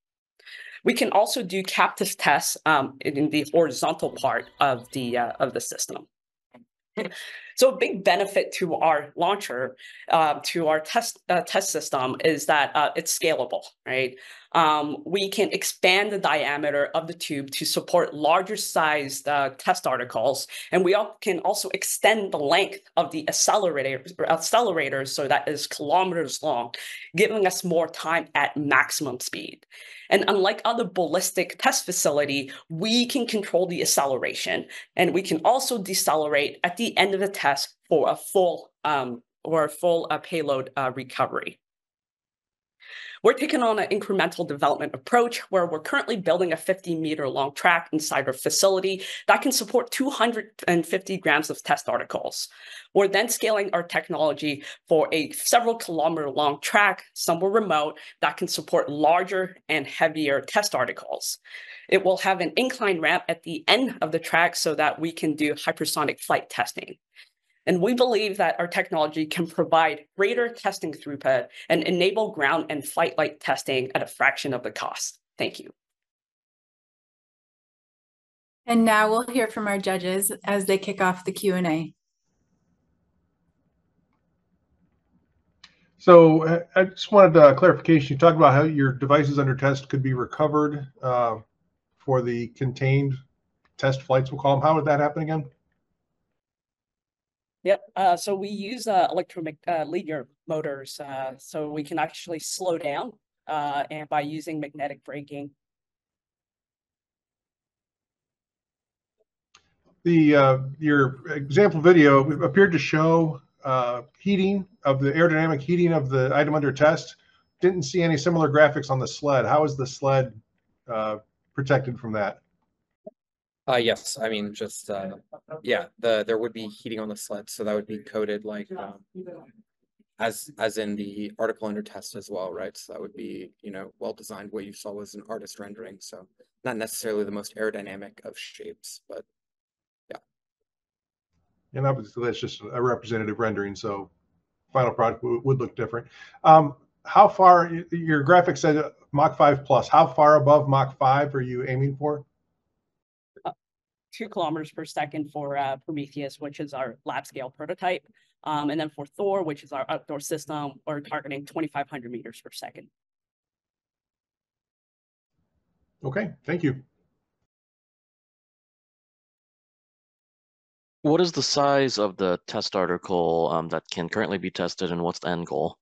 We can also do captive tests in the horizontal part of the system. So a big benefit to our launcher, to our test system, is that it's scalable, right? We can expand the diameter of the tube to support larger sized test articles, and we can also extend the length of the accelerator so that is kilometers long, giving us more time at maximum speed. And unlike other ballistic test facility, we can control the acceleration, and we can also decelerate at the end of the test for a full payload recovery. We're taking on an incremental development approach where we're currently building a 50-meter long track inside our facility that can support 250 grams of test articles. We're then scaling our technology for a several kilometer long track, somewhere remote, that can support larger and heavier test articles. It will have an incline ramp at the end of the track so that we can do hypersonic flight testing. And we believe that our technology can provide greater testing throughput and enable ground and flight-like testing at a fraction of the cost. Thank you.
And now we'll hear from our judges as they kick off the Q&A.
So I just wanted clarification. You talked about how your devices under test could be recovered for the contained test flights, we'll call them. How would that happen again?
Yep. So we use electronic linear motors, so we can actually slow down and by using magnetic braking.
Your example video appeared to show heating of the aerodynamic heating of the item under test. Didn't see any similar graphics on the sled. How is the sled protected from that?
Yes, I mean, just yeah, there would be heating on the sled, so that would be coded like as in the article under test as well, right? So that would be, you know, well designed. What you saw was an artist rendering, so not necessarily the most aerodynamic of shapes, but yeah.
And obviously that's just a representative rendering, so final product would look different. How far, your graphic said Mach 5 plus, how far above Mach 5 are you aiming for?
2 kilometers per second for Prometheus, which is our lab scale prototype. And then for Thor, which is our outdoor system, we're targeting 2,500 meters per second.
Okay, thank you.
What is the size of the test article that can currently be tested, and what's the end goal?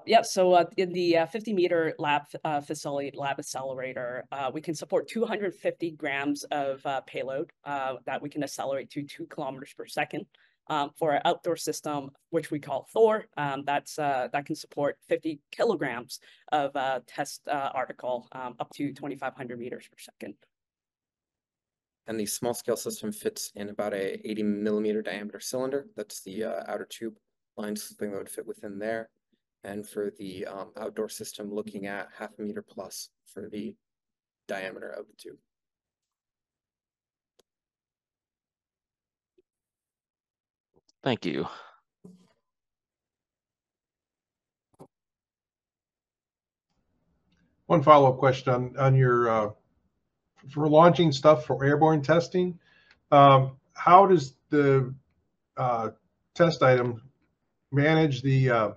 Yeah, so in the 50-meter lab facility, lab accelerator, we can support 250 grams of payload that we can accelerate to 2 kilometers per second. For our outdoor system, which we call Thor, that can support 50 kilograms of test article up to 2,500 meters per second.
And the small scale system fits in about a 80 millimeter diameter cylinder. That's the outer tube line, something that would fit within there. And for the outdoor system, looking at 0.5 meter plus for the diameter of the tube.
Thank you.
One follow-up question on your for launching stuff for airborne testing. How does the test item manage the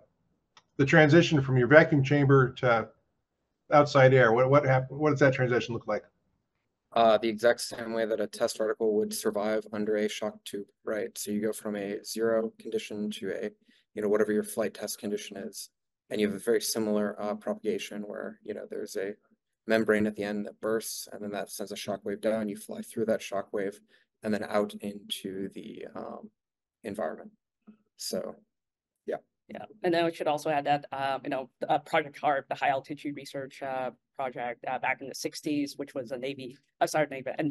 the transition from your vacuum chamber to outside air, what happened? What does that transition look like?
The exact same way that a test article would survive under a shock tube, right? So you go from a 0 condition to a, whatever your flight test condition is. And you have a very similar propagation where, there's a membrane at the end that bursts, and then that sends a shock wave down. You fly through that shock wave and then out into the environment. So, yeah.
Yeah, and then we should also add that, Project HARP, the High Altitude Research Project back in the 60s, which was an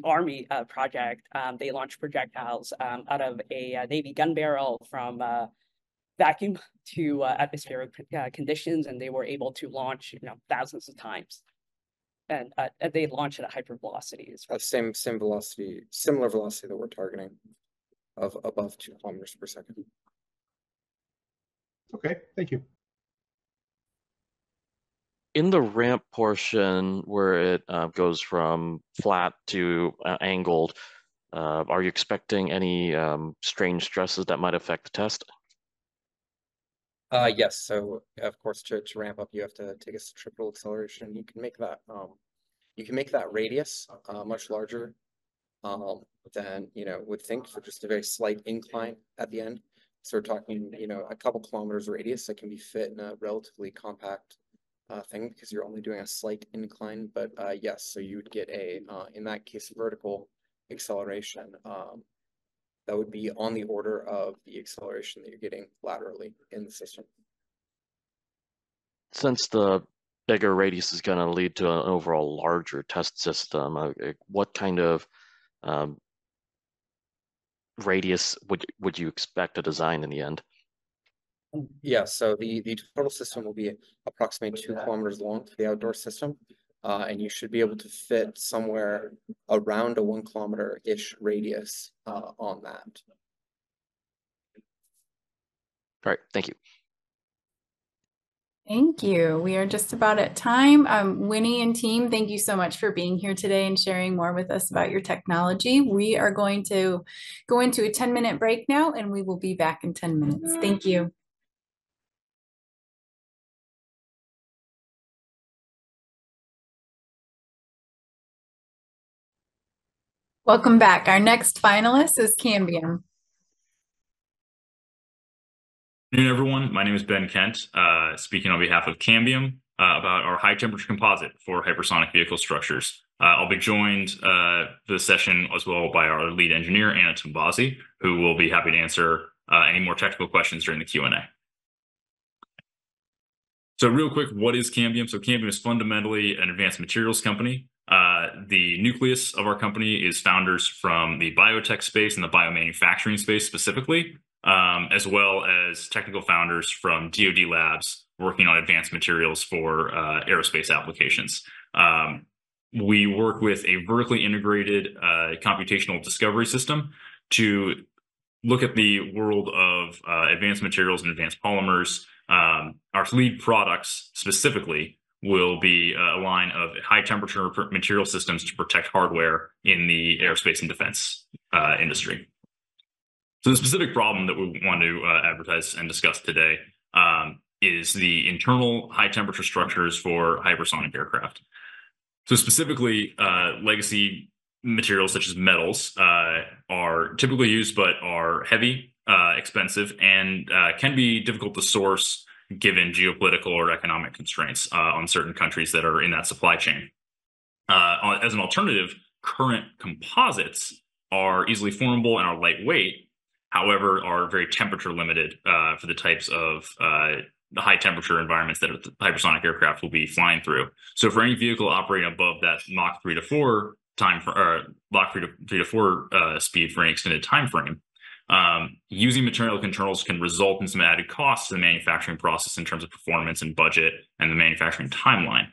Army project. They launched projectiles out of a Navy gun barrel from vacuum to atmospheric conditions, and they were able to launch, thousands of times. And they launched at a hypervelocity as well.
Same velocity, similar velocity that we're targeting of above 2 kilometers per second.
Okay, thank you.
In the ramp portion where it goes from flat to angled, are you expecting any strange stresses that might affect the test?
Yes. So of course, to ramp up, you have to take a centripetal acceleration. You can make that radius much larger than would think, for just a very slight incline at the end. So we're talking, a couple kilometers radius that can be fit in a relatively compact thing, because you're only doing a slight incline. But yes, so you would get in that case, vertical acceleration that would be on the order of the acceleration that you're getting laterally in the system.
Since the bigger radius is going to lead to an overall larger test system, what kind of radius would you expect to design in the end?
Yeah, so the total system will be approximately 2 kilometers long for the outdoor system, and you should be able to fit somewhere around a 1 kilometer-ish radius on that.
All right, thank you.
Thank you. We are just about at time. Winnie and team, thank you so much for being here today and sharing more with us about your technology. We are going to go into a 10-minute break now, and we will be back in 10 minutes. Thank you. Welcome back. Our next finalist is Cambium.
Good afternoon, everyone. My name is Ben Kent, speaking on behalf of Cambium about our high temperature composite for hypersonic vehicle structures. I'll be joined the session as well by our lead engineer, Anna Tumbazi, who will be happy to answer any more technical questions during the Q&A. So real quick, what is Cambium? So Cambium is fundamentally an advanced materials company. The nucleus of our company is founders from the biotech space and the biomanufacturing space specifically, as well as technical founders from DoD labs working on advanced materials for aerospace applications. We work with a vertically integrated computational discovery system to look at the world of advanced materials and advanced polymers. Our lead products specifically will be a line of high temperature material systems to protect hardware in the aerospace and defense industry. So the specific problem that we want to advertise and discuss today is the internal high temperature structures for hypersonic aircraft. So specifically, legacy materials such as metals are typically used, but are heavy, expensive, and can be difficult to source given geopolitical or economic constraints on certain countries that are in that supply chain. As an alternative, current composites are easily formable and are lightweight, however, are very temperature limited for the types of the high temperature environments that the hypersonic aircraft will be flying through. So for any vehicle operating above that Mach 3 to 4 Mach 3 to 4 speed for any extended time frame, using material controls can result in some added costs to the manufacturing process in terms of performance and budget and the manufacturing timeline.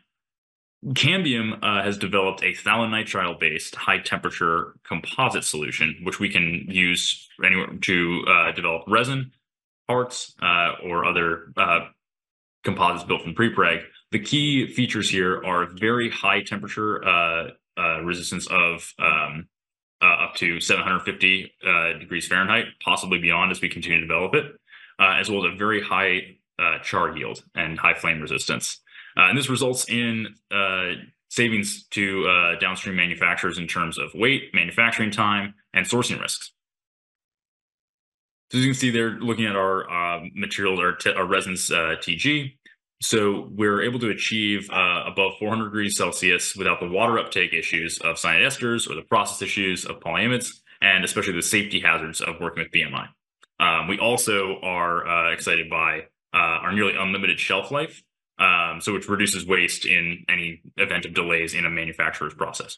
Cambium has developed a phthalonitrile-based high-temperature composite solution, which we can use anywhere to develop resin, parts, or other composites built from prepreg. The key features here are very high temperature resistance of up to 750 degrees Fahrenheit, possibly beyond as we continue to develop it, as well as a very high char yield and high flame resistance. And this results in savings to downstream manufacturers in terms of weight, manufacturing time, and sourcing risks. So as you can see, they're looking at our materials, our resins TG. So we're able to achieve above 400 degrees Celsius without the water uptake issues of cyanide esters or the process issues of polyamides, and especially the safety hazards of working with BMI. We also are excited by our nearly unlimited shelf life, so which reduces waste in any event of delays in a manufacturer's process.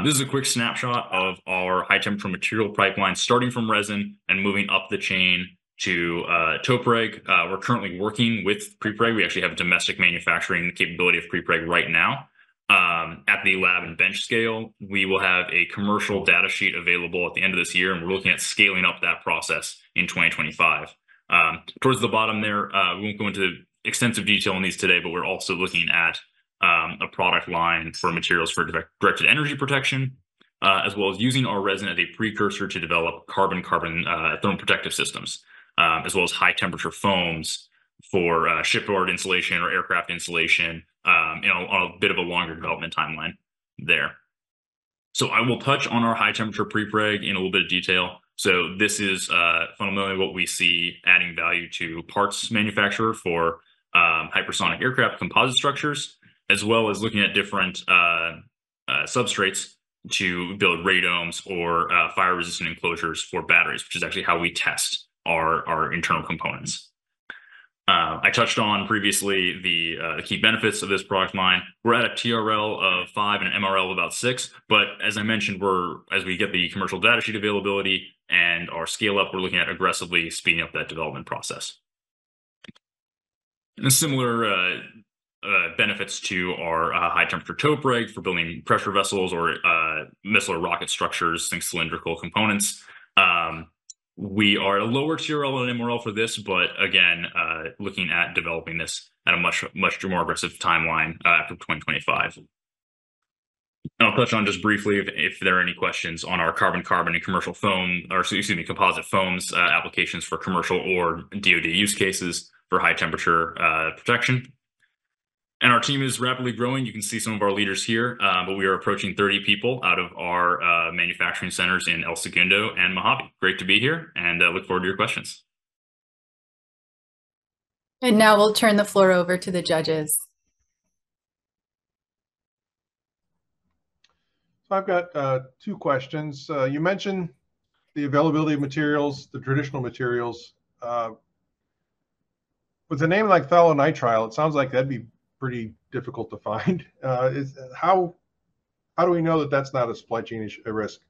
This is a quick snapshot of our high temperature material pipeline, starting from resin and moving up the chain to topreg. We're currently working with prepreg. We actually have a domestic manufacturing capability of prepreg right now. At the lab and bench scale, we will have a commercial data sheet available at the end of this year, and we're looking at scaling up that process in 2025. Towards the bottom there, we won't go into extensive detail on these today, but we're also looking at a product line for materials for directed energy protection, as well as using our resin as a precursor to develop carbon-carbon thermoprotective systems, as well as high temperature foams for shipboard insulation or aircraft insulation, on a bit of a longer development timeline there. So I will touch on our high temperature prepreg in a little bit of detail. So this is fundamentally what we see adding value to parts manufacturer for hypersonic aircraft composite structures, as well as looking at different substrates to build radomes or fire-resistant enclosures for batteries, which is actually how we test our internal components. I touched on previously the key benefits of this product line. We're at a TRL of 5 and an MRL of about 6, but as I mentioned, as we get the commercial data sheet availability and our scale up, we're looking at aggressively speeding up that development process. And similar benefits to our high temperature topreg for building pressure vessels or missile or rocket structures, think cylindrical components. We are at a lower TRL and MRL for this, but again, looking at developing this at a much more aggressive timeline after 2025. And I'll touch on just briefly if there are any questions on our carbon-carbon and commercial foam, or excuse me, composite foams applications for commercial or DoD use cases for high temperature protection. And our team is rapidly growing. You can see some of our leaders here, but we are approaching 30 people out of our manufacturing centers in El Segundo and Mojave. Great to be here, and look forward to your questions.
And now we'll turn the floor over to the judges.
So I've got 2 questions. You mentioned the availability of materials, the traditional materials. With a name like phthalonitrile, it sounds like that'd be pretty difficult to find. How do we know that that's not a supply chain risk?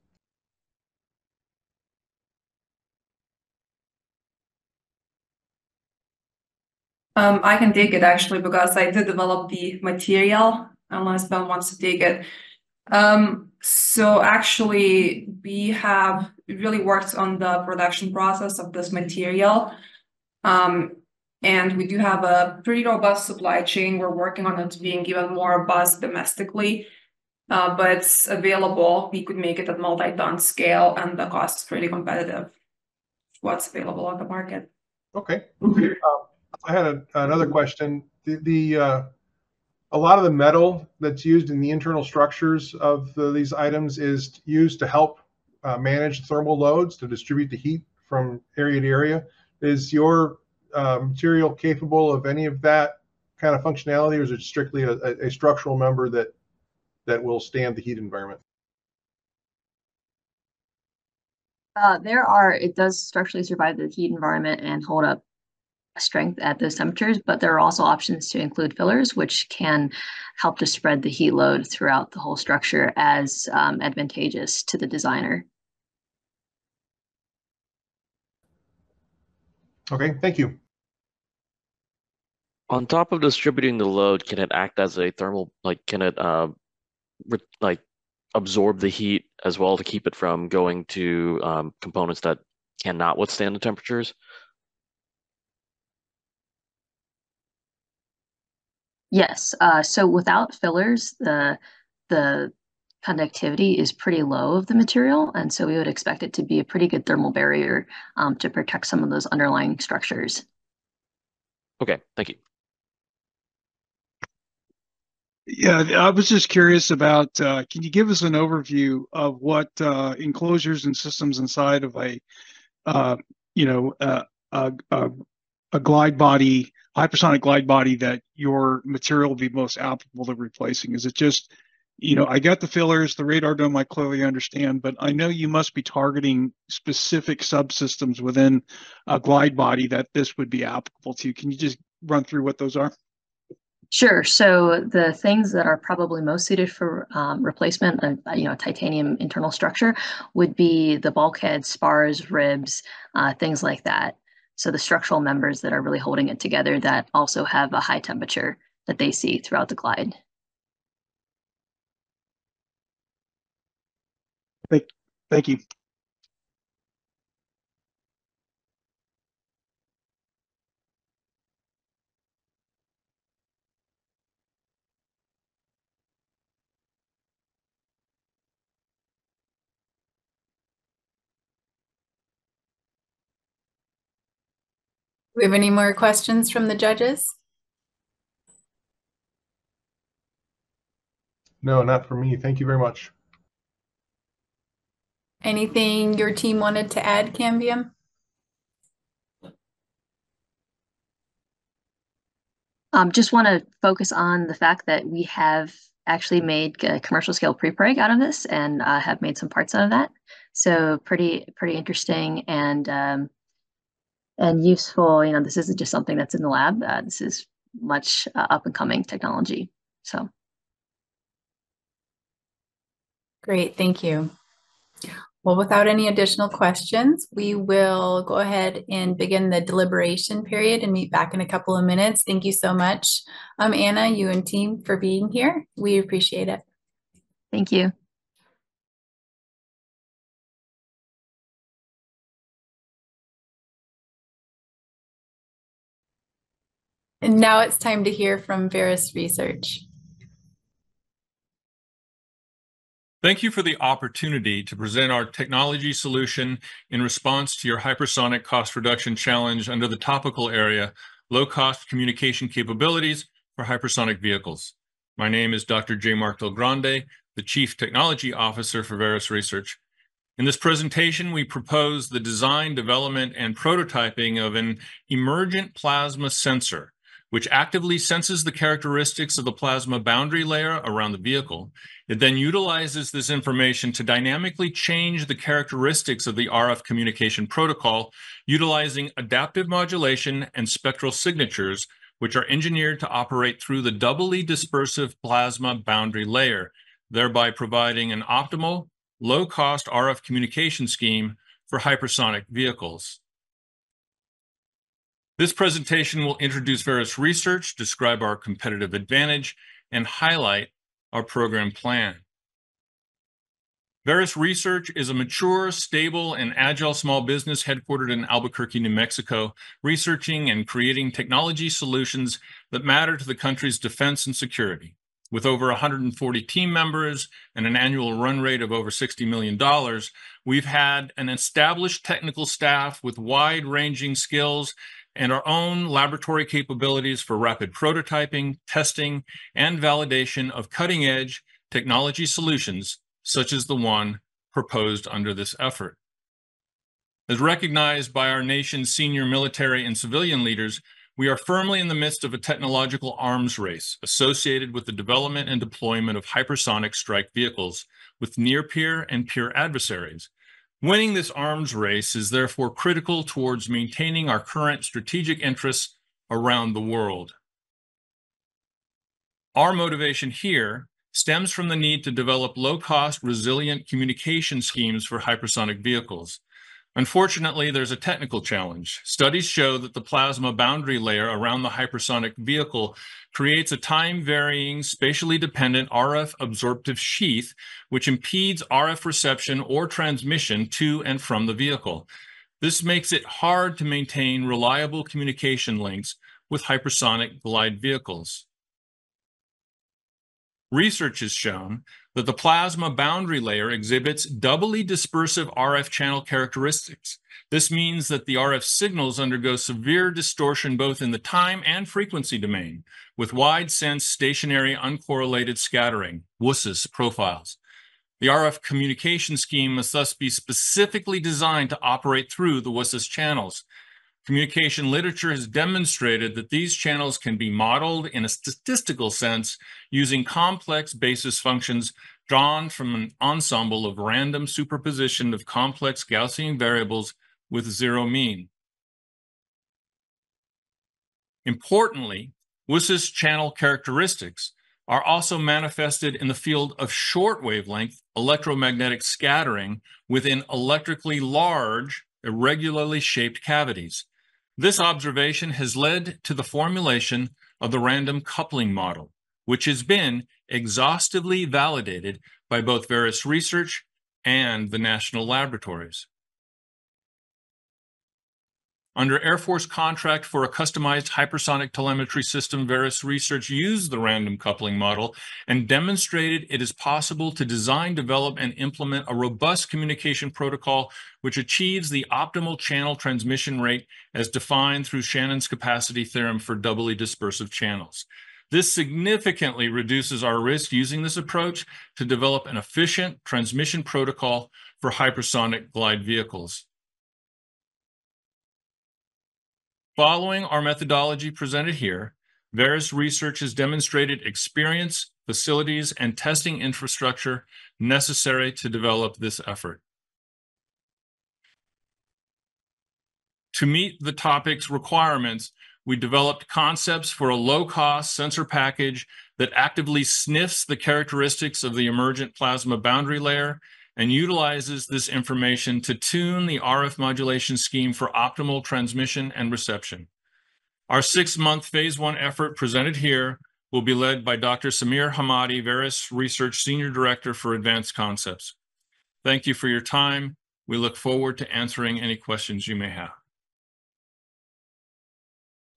I can take it actually because I did develop the material, unless Ben wants to take it. So actually we have really worked on the production process of this material. And we do have a pretty robust supply chain. We're working on it being even more robust domestically, but it's available. We could make it at multi-ton scale, and the cost is pretty competitive. What's available on the market?
Okay. I had another question. A lot of the metal that's used in the internal structures of these items is used to help manage thermal loads, to distribute the heat from area to area. Is your material capable of any of that kind of functionality, or is it strictly a structural member that will stand the heat environment?
It does structurally survive the heat environment and hold up strength at those temperatures, but there are also options to include fillers, which can help to spread the heat load throughout the whole structure as advantageous to the designer.
Okay, thank you.
On top of distributing the load, can it act as a thermal, can it absorb the heat as well to keep it from going to components that cannot withstand the temperatures?
Yes, so without fillers, the conductivity is pretty low of the material, and so we would expect it to be a pretty good thermal barrier to protect some of those underlying structures.
Okay, thank you.
Yeah, I was just curious about, can you give us an overview of what enclosures and systems inside of a, you know, a glide body, hypersonic glide body that your material will be most applicable to replacing? Is it just, you know, I got the fillers, the radar dome, I clearly understand, but I know you must be targeting specific subsystems within a glide body that this would be applicable to. Can you just run through what those are?
Sure. So the things that are probably most suited for replacement of, titanium internal structure would be the bulkheads, spars, ribs, things like that. So the structural members that are really holding it together that also have a high temperature that they see throughout the glide.
Thank you.
Do we have any more questions from the judges?
No, not for me. Thank you very much.
Anything your team wanted to add, Cambium?
Just want to focus on the fact that we have actually made a commercial scale prepreg out of this and have made some parts out of that. So pretty interesting and useful. You know, this isn't just something that's in the lab. This is much up and coming technology. So.
Great, thank you. Well, without any additional questions, we will go ahead and begin the deliberation period and meet back in a couple of minutes. Thank you so much, Anna, you and team, for being here. We appreciate it.
Thank you.
And now it's time to hear from Veris Research.
Thank you for the opportunity to present our technology solution in response to your hypersonic cost reduction challenge under the topical area, low-cost communication capabilities for hypersonic vehicles. My name is Dr. J. Mark Del Grande, the Chief Technology Officer for Veris Research. In this presentation, we propose the design, development, and prototyping of an emergent plasma sensor, which actively senses the characteristics of the plasma boundary layer around the vehicle. It then utilizes this information to dynamically change the characteristics of the RF communication protocol, utilizing adaptive modulation and spectral signatures, which are engineered to operate through the doubly dispersive plasma boundary layer, thereby providing an optimal, low-cost RF communication scheme for hypersonic vehicles. This presentation will introduce Veris Research, describe our competitive advantage, and highlight our program plan. Veris Research is a mature, stable, and agile small business headquartered in Albuquerque, New Mexico, researching and creating technology solutions that matter to the country's defense and security. With over 140 team members and an annual run rate of over $60 million, we've had an established technical staff with wide-ranging skills and our own laboratory capabilities for rapid prototyping, testing, and validation of cutting-edge technology solutions, such as the one proposed under this effort. As recognized by our nation's senior military and civilian leaders, we are firmly in the midst of a technological arms race associated with the development and deployment of hypersonic strike vehicles with near-peer and peer adversaries. Winning this arms race is therefore critical towards maintaining our current strategic interests around the world. Our motivation here stems from the need to develop low-cost, resilient communication schemes for hypersonic vehicles. Unfortunately, there's a technical challenge. Studies show that the plasma boundary layer around the hypersonic vehicle creates a time-varying, spatially dependent RF absorptive sheath, which impedes RF reception or transmission to and from the vehicle. This makes it hard to maintain reliable communication links with hypersonic glide vehicles. Research has shown that the plasma boundary layer exhibits doubly dispersive RF channel characteristics. This means that the RF signals undergo severe distortion both in the time and frequency domain, with wide sense stationary uncorrelated scattering, WSS profiles. The RF communication scheme must thus be specifically designed to operate through the WSS channels. Communication literature has demonstrated that these channels can be modeled in a statistical sense using complex basis functions drawn from an ensemble of random superposition of complex Gaussian variables with zero mean. Importantly, WSS channel characteristics are also manifested in the field of short wavelength electromagnetic scattering within electrically large, irregularly shaped cavities. This observation has led to the formulation of the random coupling model, which has been exhaustively validated by both Veris Research and the national laboratories. Under Air Force contract for a customized hypersonic telemetry system, Veris Research used the random coupling model and demonstrated it is possible to design, develop, and implement a robust communication protocol which achieves the optimal channel transmission rate as defined through Shannon's capacity theorem for doubly dispersive channels. This significantly reduces our risk using this approach to develop an efficient transmission protocol for hypersonic glide vehicles. Following our methodology presented here, Veris Research has demonstrated experience, facilities, and testing infrastructure necessary to develop this effort. To meet the topic's requirements, we developed concepts for a low-cost sensor package that actively sniffs the characteristics of the emergent plasma boundary layer and utilizes this information to tune the RF modulation scheme for optimal transmission and reception. Our 6-month phase 1 effort presented here will be led by Dr. Samir Hamadi, Veris Research Senior Director for Advanced Concepts. Thank you for your time. We look forward to answering any questions you may have.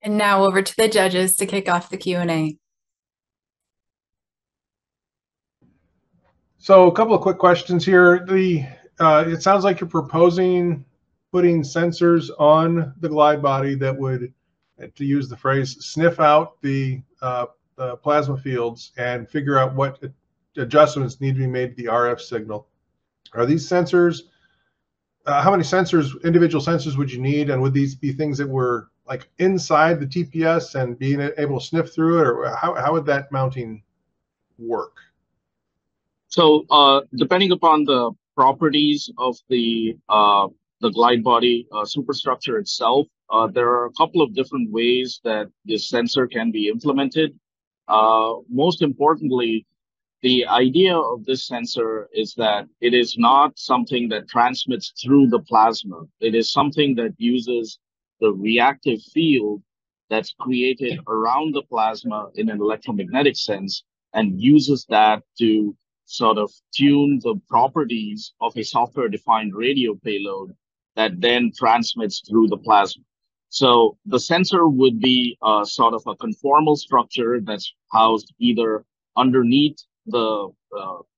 And now over to the judges to kick off the Q&A.
So a couple of quick questions here. It sounds like you're proposing putting sensors on the glide body that would, to use the phrase, sniff out the plasma fields and figure out what adjustments need to be made to the RF signal. Are these sensors, how many sensors, individual sensors would you need? And would these be things that were like inside the TPS and being able to sniff through it? Or how would that mounting work?
So depending upon the properties of the glide body superstructure itself, there are a couple of different ways that this sensor can be implemented. Most importantly, the idea of this sensor is that it is not something that transmits through the plasma. It is something that uses the reactive field that's created around the plasma in an electromagnetic sense and uses that to sort of tune the properties of a software-defined radio payload that then transmits through the plasma. So the sensor would be sort of a conformal structure that's housed either underneath the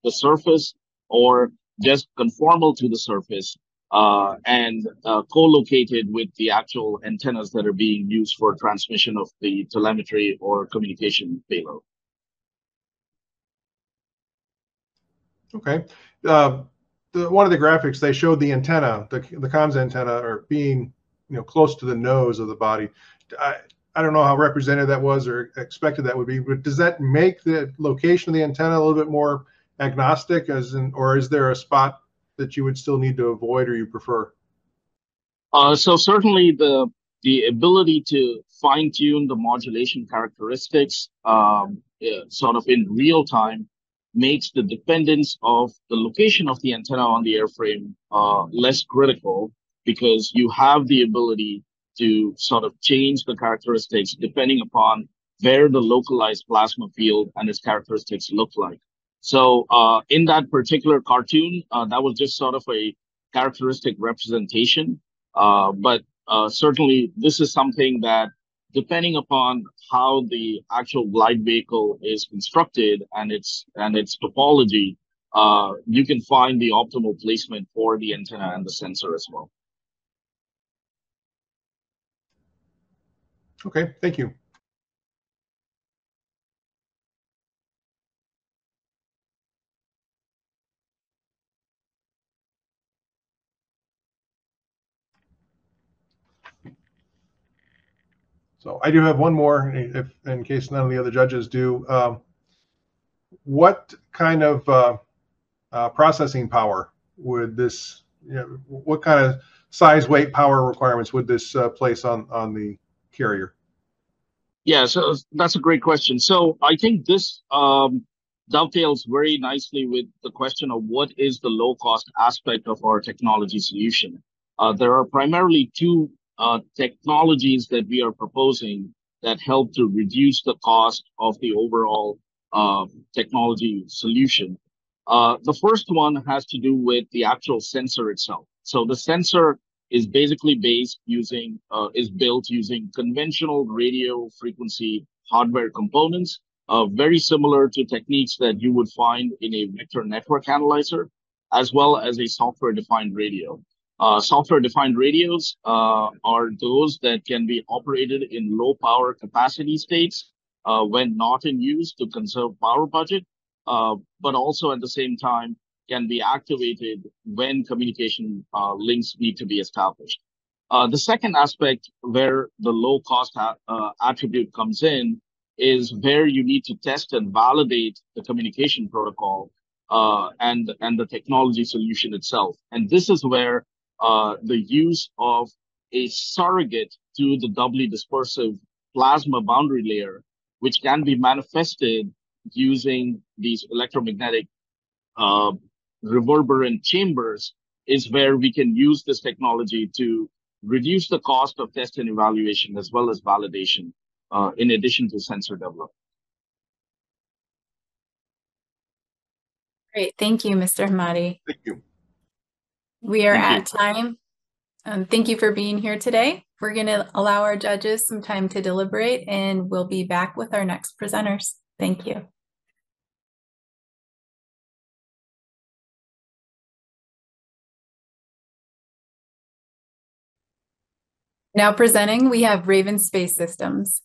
surface or just conformal to the surface and co-located with the actual antennas that are being used for transmission of the telemetry or communication payload.
Okay. One of the graphics, they showed the antenna, the comms antenna, or being close to the nose of the body. I don't know how representative that was or expected that would be, but does that make the location of the antenna a little bit more agnostic, or is there a spot that you would still need to avoid or you prefer?
So certainly the ability to fine-tune the modulation characteristics sort of in real time makes the dependence of the location of the antenna on the airframe less critical, because you have the ability to sort of change the characteristics depending upon where the localized plasma field and its characteristics look like. So in that particular cartoon, that was just sort of a characteristic representation. But certainly this is something that depending upon how the actual glide vehicle is constructed and its topology, you can find the optimal placement for the antenna and the sensor as well.
Okay, thank you. So I do have one more, if in case none of the other judges do. What kind of processing power would this, what kind of size, weight, power requirements would this place on the carrier?
Yeah, so that's a great question. So I think this dovetails very nicely with the question of what is the low-cost aspect of our technology solution. There are primarily two technologies that we are proposing that help to reduce the cost of the overall technology solution. The first one has to do with the actual sensor itself. So the sensor is basically built using conventional radio frequency hardware components, very similar to techniques that you would find in a vector network analyzer, as well as a software-defined radio. Software-defined radios are those that can be operated in low power capacity states when not in use to conserve power budget, but also at the same time can be activated when communication links need to be established. The second aspect where the low cost attribute comes in is where you need to test and validate the communication protocol and the technology solution itself. And this is where the use of a surrogate to the doubly dispersive plasma boundary layer, which can be manifested using these electromagnetic reverberant chambers, is where we can use this technology to reduce the cost of test and evaluation as well as validation, in addition to sensor development.
Great. Thank you, Mr. Hamadi.
Thank you.
We are at time. Thank you for being here today. We're going to allow our judges some time to deliberate, and we'll be back with our next presenters. Thank you. Now presenting, we have Raven Space Systems.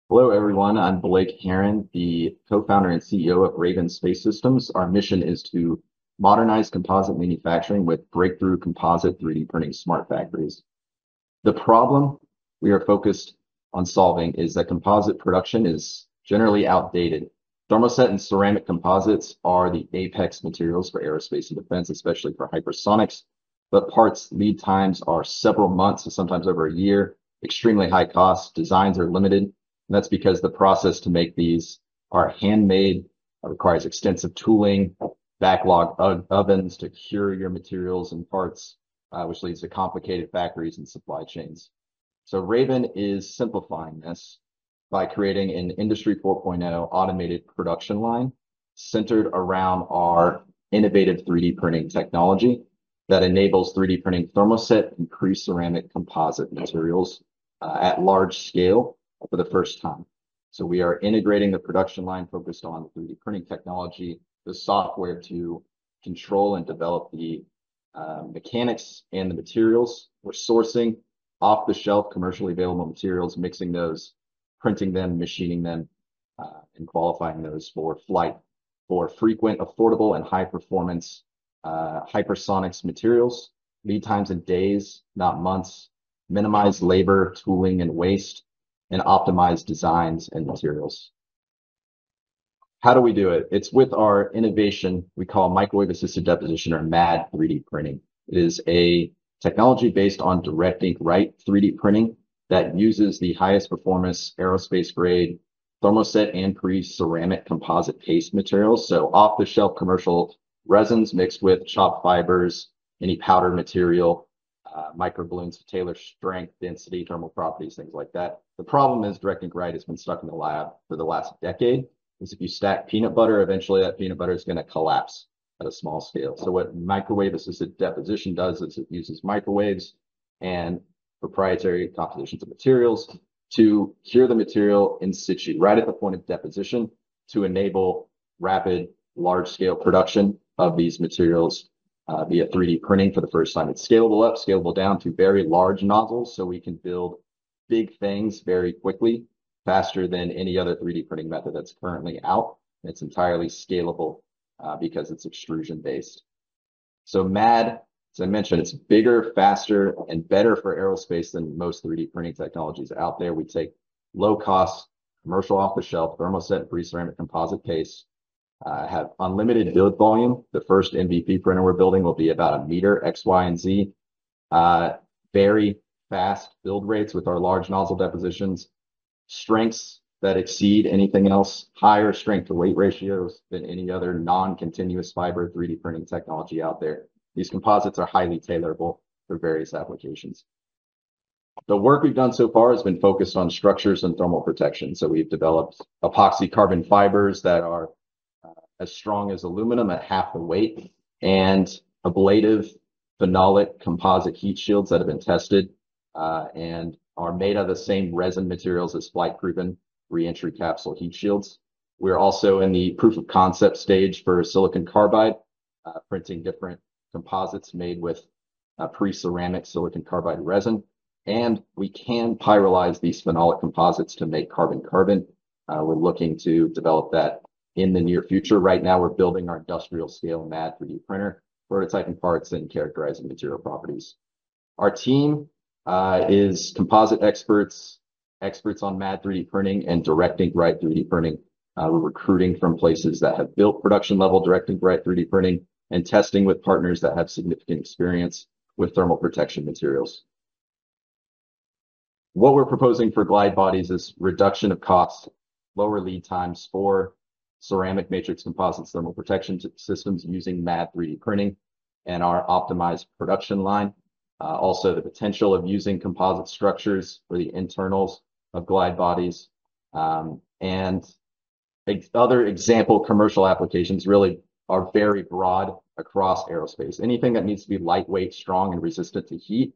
Hello, everyone. I'm Blake Heron, the co-founder and CEO of Raven Space Systems. Our mission is to modernize composite manufacturing with breakthrough composite 3D printing smart factories. The problem we are focused on solving is that composite production is generally outdated. Thermoset and ceramic composites are the apex materials for aerospace and defense, especially for hypersonics. But parts lead times are several months, sometimes over a year, extremely high cost, designs are limited. And that's because the process to make these are handmade, requires extensive tooling, backlog ovens to cure your materials and parts, which leads to complicated factories and supply chains. So Raven is simplifying this by creating an Industry 4.0 automated production line centered around our innovative 3D printing technology that enables 3D printing thermoset and pre-ceramic composite materials at large scale for the first time. So we are integrating the production line focused on 3D printing technology, the software to control and develop the mechanics and the materials. We're sourcing off-the-shelf commercially available materials, mixing those, printing them, machining them, and qualifying those for flight for frequent, affordable, and high-performance hypersonics materials. Lead times in days, not months. Minimize labor, tooling, and waste, and optimize designs and materials. How do we do it? It's with our innovation we call microwave-assisted deposition, or MAD 3D printing. It is a technology based on direct ink write 3D printing that uses the highest performance aerospace grade thermoset and pre-ceramic composite paste materials. So off-the-shelf commercial resins mixed with chopped fibers, any powder material, microballoons to tailor strength, density, thermal properties, things like that. The problem is direct ink write has been stuck in the lab for the last decade. Is if you stack peanut butter, eventually that peanut butter is going to collapse at a small scale. So what microwave assisted deposition does is it uses microwaves and proprietary compositions of materials to cure the material in situ, right at the point of deposition, to enable rapid, large-scale production of these materials via 3D printing for the first time. It's scalable up, scalable down to very large nozzles, so we can build big things very quickly, faster than any other 3D printing method that's currently out. It's entirely scalable because it's extrusion-based. So MAD, as I mentioned, it's bigger, faster, and better for aerospace than most 3D printing technologies out there. We take low-cost, commercial off-the-shelf thermoset free ceramic composite paste, have unlimited build volume. The first MVP printer we're building will be about 1 meter X, Y, and Z. Very fast build rates with our large nozzle depositions, strengths that exceed anything else, higher strength to weight ratios than any other non-continuous fiber 3D printing technology out there. These composites are highly tailorable for various applications. The work we've done so far has been focused on structures and thermal protection. So we've developed epoxy carbon fibers that are as strong as aluminum at half the weight, and ablative phenolic composite heat shields that have been tested and are made of the same resin materials as flight-proven reentry capsule heat shields. We're also in the proof of concept stage for silicon carbide, printing different composites made with pre-ceramic silicon carbide resin. And we can pyrolyze these phenolic composites to make carbon-carbon. We're looking to develop that in the near future. Right now, we're building our industrial scale MAD 3D printer, prototyping parts and characterizing material properties. Our team is composite experts on MAD 3D printing and direct ink write 3D printing. We're recruiting from places that have built production level direct ink write 3D printing and testing with partners that have significant experience with thermal protection materials. What we're proposing for glide bodies is reduction of costs, lower lead times for ceramic matrix composites thermal protection systems using MAD 3D printing and our optimized production line. Also, the potential of using composite structures for the internals of glide bodies, and other example commercial applications really are very broad across aerospace. Anything that needs to be lightweight, strong, and resistant to heat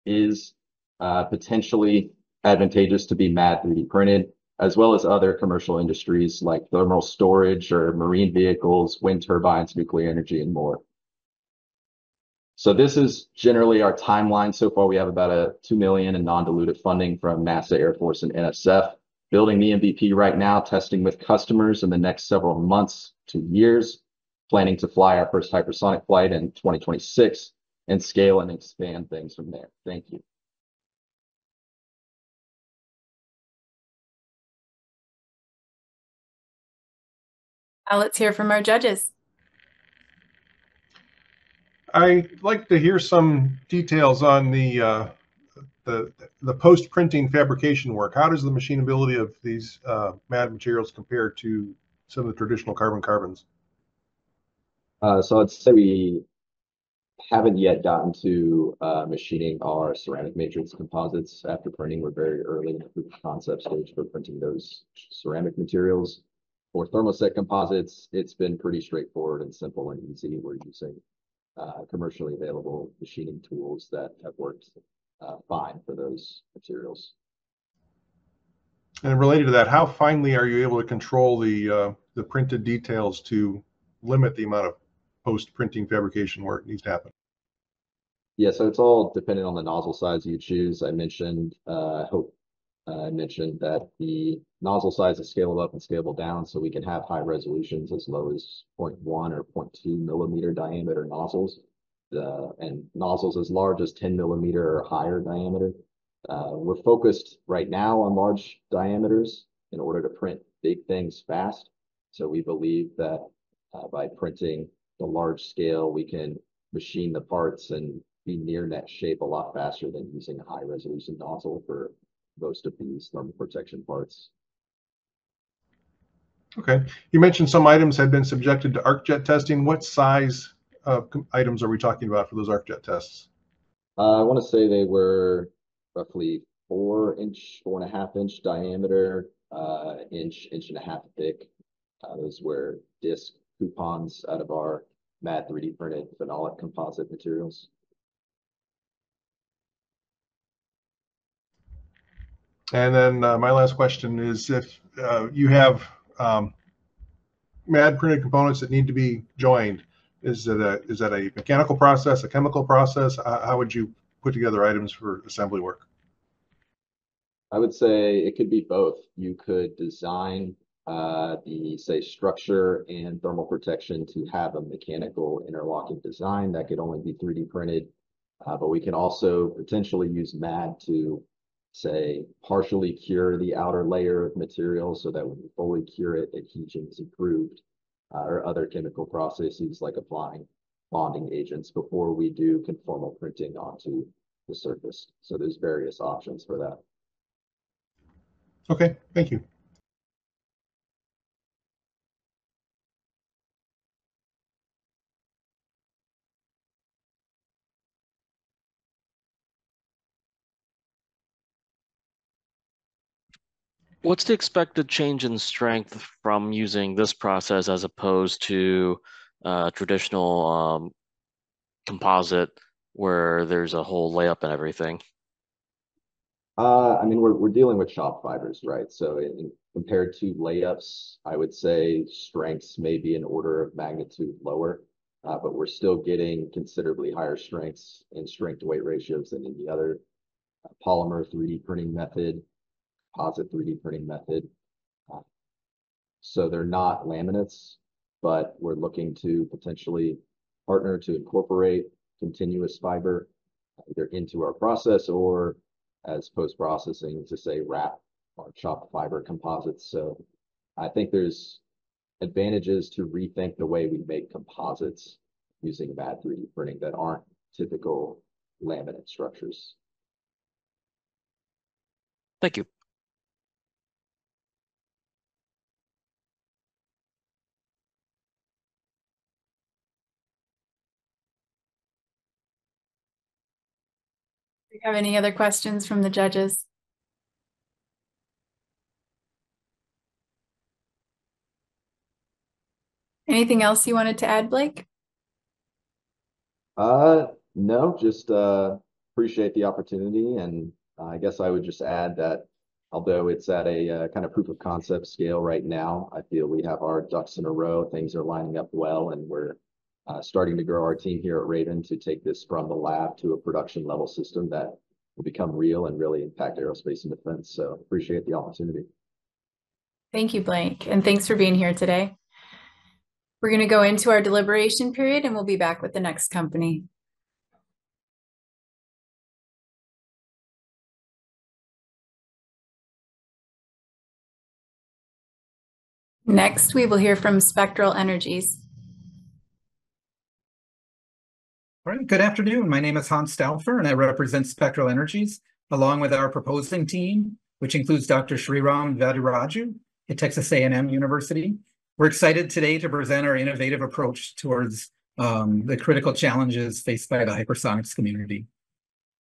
is potentially advantageous to be MAD 3D printed, as well as other commercial industries like thermal storage or marine vehicles, wind turbines, nuclear energy, and more. So this is generally our timeline. So far, we have about $2 million in non-dilutive funding from NASA, Air Force, and NSF. Building the MVP right now, testing with customers in the next several months to years, planning to fly our first hypersonic flight in 2026 and scale and expand things from there. Thank you.
Now let's hear from our judges.
I'd like to hear some details on the post-printing fabrication work. How does the machinability of these MAD materials compare to some of the traditional carbons?
So I'd say we haven't yet gotten to machining our ceramic matrix composites. After printing, we're very early in the proof of concept stage for printing those ceramic materials. For thermoset composites, it's been pretty straightforward and simple and easy. We're using commercially available machining tools that have worked fine for those materials.
And related to that, how finely are you able to control the printed details to limit the amount of post-printing fabrication work that needs to happen?
Yeah, so it's all dependent on the nozzle size you choose. I mentioned, I mentioned that the nozzle size is scalable up and scalable down, so we can have high resolutions as low as 0.1 or 0.2 millimeter diameter nozzles, and nozzles as large as 10 millimeter or higher diameter. We're focused right now on large diameters in order to print big things fast. So we believe that by printing the large scale, we can machine the parts and be near net shape a lot faster than using a high resolution nozzle for most of these thermal protection parts.
Okay. You mentioned some items had been subjected to arc jet testing. What size items are we talking about for those arc jet tests?
I want to say they were roughly 4.5 inch diameter, inch and a half thick. Those were disc coupons out of our MAD 3D printed phenolic composite materials.
And then my last question is, if you have MAD printed components that need to be joined, is that a mechanical process, a chemical process? How would you put together items for assembly work?
I would say it could be both. You could design the, say, structure and thermal protection to have a mechanical interlocking design that could only be 3D printed. But we can also potentially use MAD to, say, partially cure the outer layer of material so that when you fully cure it, adhesion is improved, or other chemical processes like applying bonding agents before we do conformal printing onto the surface. So there's various options for that.
Okay, thank you.
What's the expected change in strength from using this process as opposed to traditional composite where there's a whole layup and everything?
I mean, we're dealing with shop fibers, right? So compared to layups, I would say strengths may be an order of magnitude lower, but we're still getting considerably higher strengths and strength to weight ratios than any other polymer 3D printing method, composite 3D printing method. So they're not laminates, but we're looking to potentially partner to incorporate continuous fiber either into our process or as post-processing to, say, wrap or chopped fiber composites. So I think there's advantages to rethink the way we make composites using MAD 3D printing that aren't typical laminate structures.
Thank you.
Do you have any other questions from the judges? Anything else you wanted to add, Blake?
No, just appreciate the opportunity. And I guess I would just add that although it's at a kind of proof of concept scale right now, I feel we have our ducks in a row. Things are lining up well, and we're starting to grow our team here at Raven to take this from the lab to a production level system that will become real and really impact aerospace and defense. So appreciate the opportunity.
Thank you, Blake, and thanks for being here today. We're going to go into our deliberation period and we'll be back with the next company. Next, we will hear from Spectral Energies.
All right, good afternoon. My name is Hans Stauffer, and I represent Spectral Energies, along with our proposing team, which includes Dr. Sriram Vadiraju at Texas A&M University. We're excited today to present our innovative approach towards the critical challenges faced by the hypersonics community.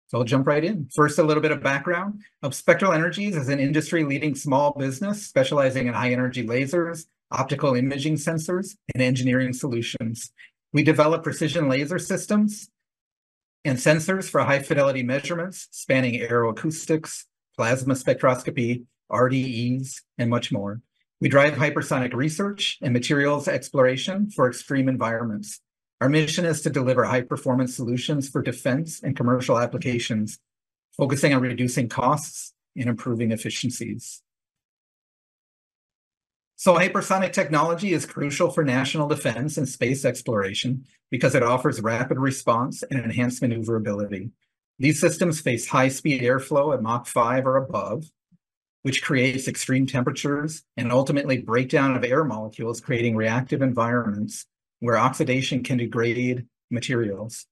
So I'll jump right in. First, a little bit of background. Spectral Energies is an industry-leading small business specializing in high-energy lasers, optical imaging sensors, and engineering solutions. We develop precision laser systems and sensors for high-fidelity measurements spanning aeroacoustics, plasma spectroscopy, RDEs, and much more. We drive hypersonic research and materials exploration for extreme environments. Our mission is to deliver high-performance solutions for defense and commercial applications, focusing on reducing costs and improving efficiencies. So hypersonic technology is crucial for national defense and space exploration because it offers rapid response and enhanced maneuverability. These systems face high-speed airflow at Mach 5 or above, which creates extreme temperatures and ultimately breakdown of air molecules, creating reactive environments where oxidation can degrade materials.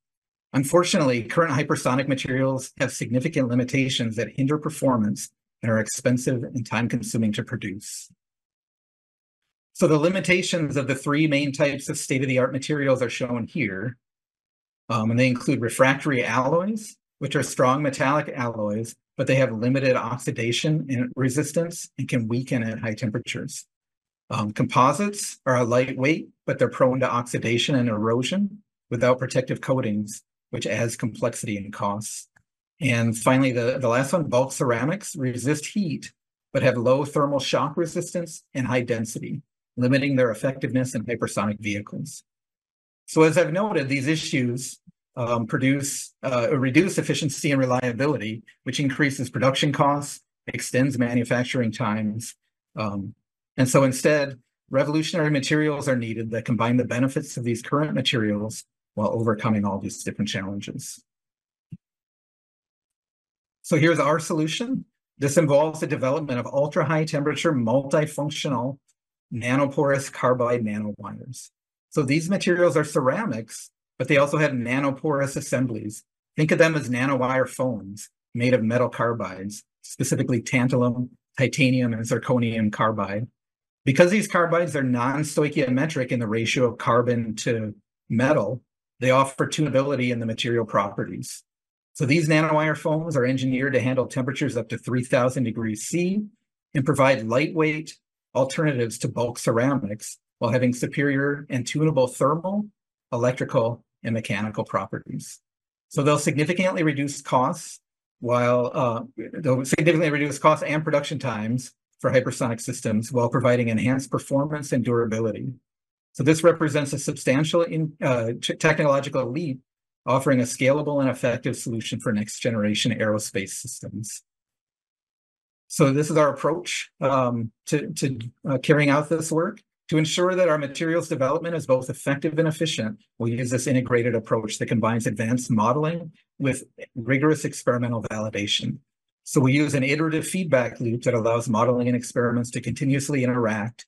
Unfortunately, current hypersonic materials have significant limitations that hinder performance and are expensive and time-consuming to produce. So the limitations of the three main types of state-of-the-art materials are shown here. And they include refractory alloys, which are strong metallic alloys, but they have limited oxidation and resistance and can weaken at high temperatures. Composites are lightweight, but they're prone to oxidation and erosion without protective coatings, which adds complexity and costs. And finally, the last one, bulk ceramics resist heat, but have low thermal shock resistance and high density, limiting their effectiveness in hypersonic vehicles. So as I've noted, these issues reduce efficiency and reliability, which increases production costs, extends manufacturing times. And so instead, revolutionary materials are needed that combine the benefits of these current materials while overcoming all these different challenges. So here's our solution. This involves the development of ultra-high temperature, multifunctional, nanoporous carbide nanowires. So these materials are ceramics, but they also have nanoporous assemblies. Think of them as nanowire foams made of metal carbides, specifically tantalum, titanium, and zirconium carbide. Because these carbides are non-stoichiometric in the ratio of carbon to metal, they offer tunability in the material properties. So these nanowire foams are engineered to handle temperatures up to 3,000 degrees C and provide lightweight alternatives to bulk ceramics while having superior and tunable thermal, electrical, and mechanical properties. So they'll significantly reduce costs and production times for hypersonic systems while providing enhanced performance and durability. So this represents a substantial technological leap, offering a scalable and effective solution for next generation aerospace systems. So this is our approach to carrying out this work. To ensure that our materials development is both effective and efficient, we use this integrated approach that combines advanced modeling with rigorous experimental validation. So we use an iterative feedback loop that allows modeling and experiments to continuously interact,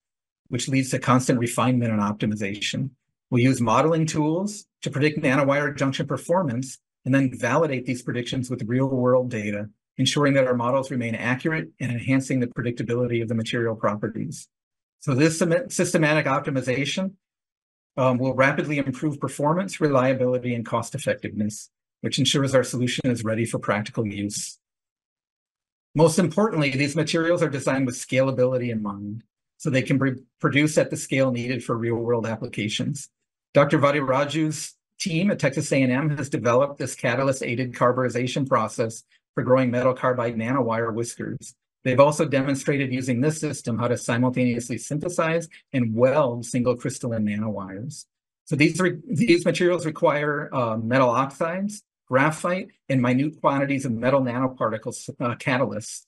which leads to constant refinement and optimization. We use modeling tools to predict nanowire junction performance and then validate these predictions with real-world data, ensuring that our models remain accurate and enhancing the predictability of the material properties. So this systematic optimization will rapidly improve performance, reliability, and cost effectiveness, which ensures our solution is ready for practical use. Most importantly, these materials are designed with scalability in mind, so they can be produced at the scale needed for real-world applications. Dr. Vadiraju's team at Texas A&M has developed this catalyst-aided carburization process for growing metal carbide nanowire whiskers. They've also demonstrated using this system how to simultaneously synthesize and weld single crystalline nanowires. So these materials require metal oxides, graphite, and minute quantities of metal nanoparticles catalysts.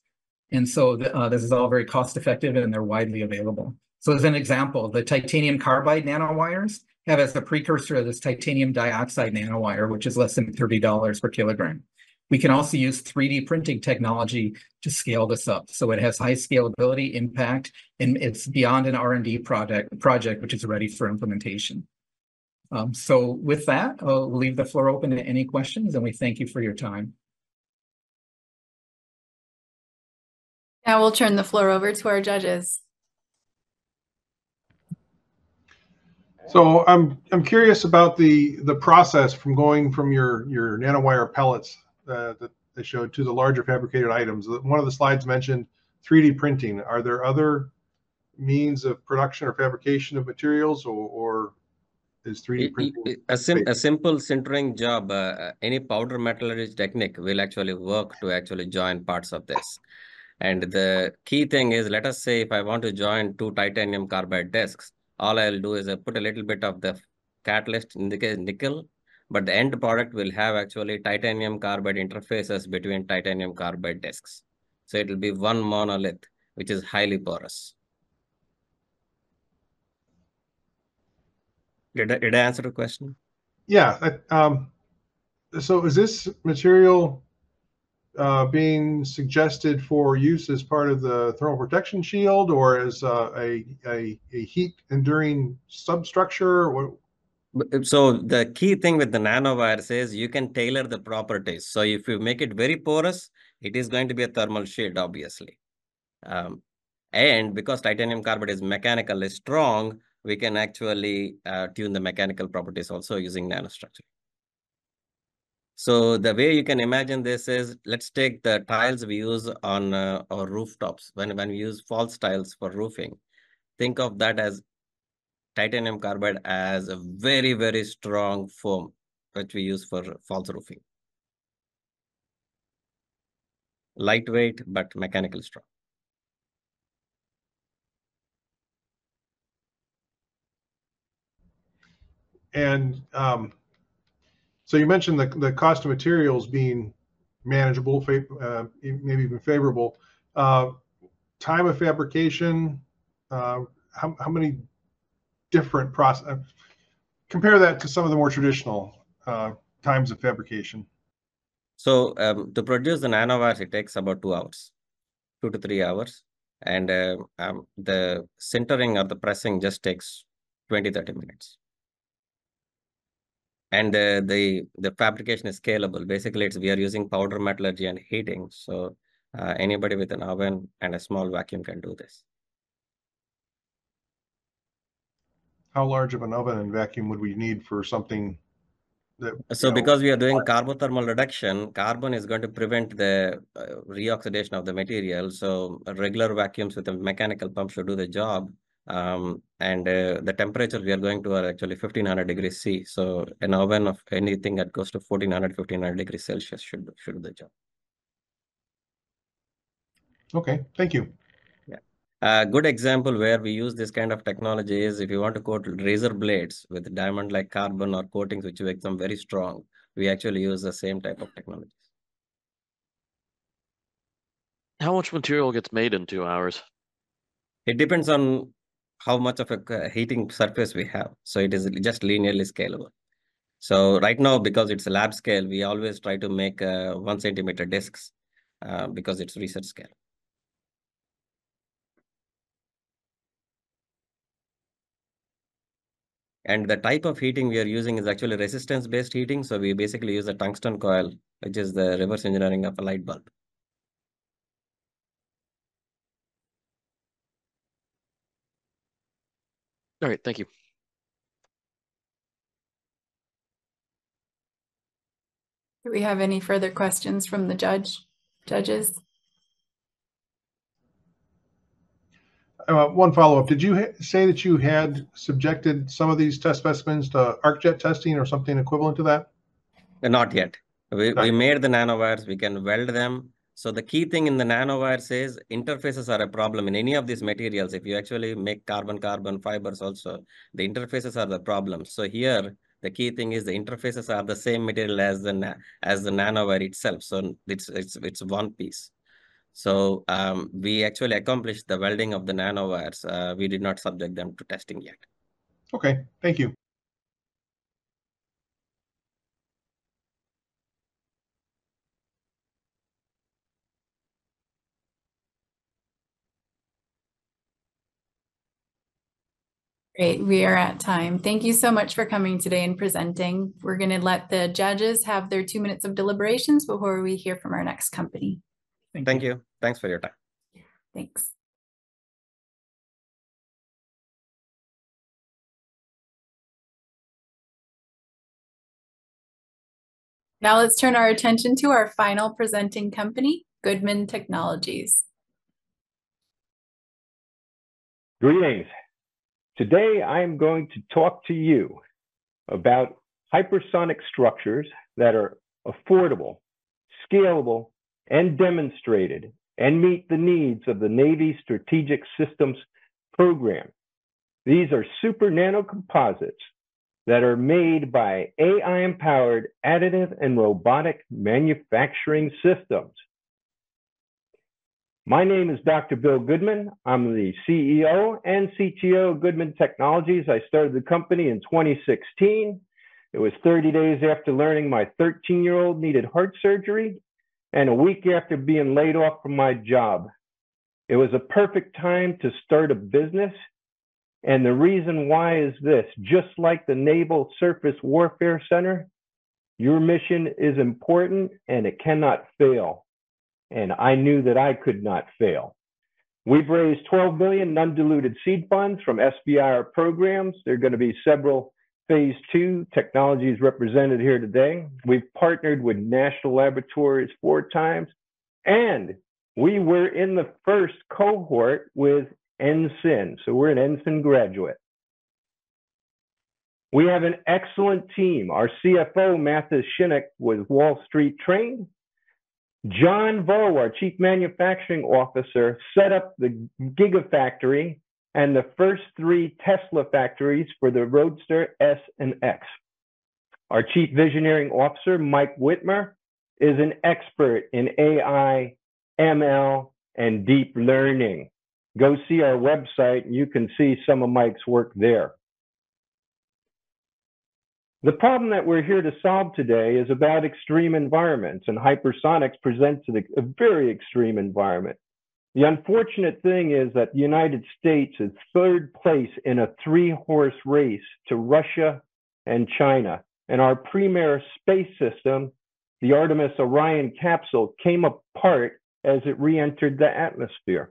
And so this is all very cost effective and they're widely available. So as an example, the titanium carbide nanowires have as a precursor of this titanium dioxide nanowire, which is less than $30 per kilogram. We can also use 3D printing technology to scale this up. So it has high scalability, impact, and it's beyond an R&D project, which is ready for implementation. So with that, we'll leave the floor open to any questions, and we thank you for your time.
Now we'll turn the floor over to our judges.
So I'm curious about the process from going from your nanowire pellets that they showed to the larger fabricated items. One of the slides mentioned 3D printing. Are there other means of production or fabrication of materials, or is 3D printing
a simple sintering job? Any powder metallurgy technique will actually work to actually join parts of this. And the key thing is, let us say if I want to join two titanium carbide discs, all I'll do is I put a little bit of the catalyst, in the case nickel, but the end product will have actually titanium carbide interfaces between titanium carbide discs. So it will be one monolith, which is highly porous. Did I answer the question?
Yeah. So is this material being suggested for use as part of the thermal protection shield, or as a heat enduring substructure?
So the key thing with the nanowires is you can tailor the properties. So if you make it very porous, it is going to be a thermal shield, obviously. And because titanium carbide is mechanically strong, we can actually tune the mechanical properties also using nanostructure. So the way you can imagine this is, let's take the tiles we use on our rooftops. When we use false tiles for roofing, think of that as titanium carbide as a very, very strong foam, which we use for false roofing. lightweight but mechanical strong.
And so you mentioned the cost of materials being manageable, maybe even favorable. Time of fabrication, how many different process? Compare that to some of the more traditional times of fabrication.
So to produce the nanowires, it takes about 2 hours, 2 to 3 hours. And the sintering or the pressing just takes 20-30 minutes. And the fabrication is scalable. Basically, we are using powder metallurgy and heating. So anybody with an oven and a small vacuum can do this.
How large of an oven and vacuum would we need for something that?
So because we are doing carbothermal reduction, carbon is going to prevent the reoxidation of the material. So regular vacuums with a mechanical pump should do the job. And the temperature we are going to are actually 1500 degrees C. So an oven of anything that goes to 1500 degrees Celsius should do the job.
Okay, thank you.
Yeah. A good example where we use this kind of technology is if you want to coat razor blades with diamond-like carbon or coatings which make them very strong, we actually use the same type of technology.
How much material gets made in 2 hours?
It depends on how much of a heating surface we have. So it is just linearly scalable. So right now, because it's a lab scale, we always try to make 1 centimeter discs because it's research scale. And the type of heating we are using is actually resistance-based heating. So we basically use a tungsten coil, which is the reverse engineering of a light bulb.
All right, thank you.
Do we have any further questions from the judges?
One follow-up. Did you say that you had subjected some of these test specimens to arc-jet testing or something equivalent to that?
Not yet. We made the nanowires. We can weld them. So the key thing in the nanowires is interfaces are a problem in any of these materials. If you actually make carbon fibers also, the interfaces are the problem. So here, the key thing is the interfaces are the same material as the nanowire itself. So it's one piece. So we actually accomplished the welding of the nanowires. We did not subject them to testing yet.
Okay, thank you.
Great, we are at time. Thank you so much for coming today and presenting. We're going to let the judges have their 2 minutes of deliberations before we hear from our next company.
Thank you. Thanks for your time.
Thanks. Now let's turn our attention to our final presenting company, Goodman Technologies.
Greetings. Today I'm going to talk to you about hypersonic structures that are affordable, scalable, and demonstrated, and meet the needs of the Navy Strategic Systems Program. These are super nano composites that are made by AI-empowered additive and robotic manufacturing systems. My name is Dr. Bill Goodman. I'm the CEO and CTO of Goodman Technologies. I started the company in 2016. It was 30 days after learning my 13-year-old needed heart surgery and a week after being laid off from my job. It was a perfect time to start a business. And the reason why is this: just like the Naval Surface Warfare Center, your mission is important and it cannot fail. And I knew that I could not fail. We've raised 12 million non-diluted seed funds from SBIR programs. There are going to be several phase 2 technologies represented here today. We've partnered with national laboratories 4 times, and we were in the first cohort with NSIN. So we're an NSIN graduate. We have an excellent team. Our CFO, Mathis Shinnick, was Wall Street trained. John Vo, our Chief Manufacturing Officer, set up the Gigafactory and the first 3 Tesla factories for the Roadster S and X. Our Chief Visioneering Officer, Mike Whitmer, is an expert in AI, ML, and deep learning. Go see our website and you can see some of Mike's work there. The problem that we're here to solve today is about extreme environments, and hypersonics presents a very extreme environment. The unfortunate thing is that the United States is 3rd place in a 3-horse race to Russia and China. And our premier space system, the Artemis Orion capsule, came apart as it re-entered the atmosphere.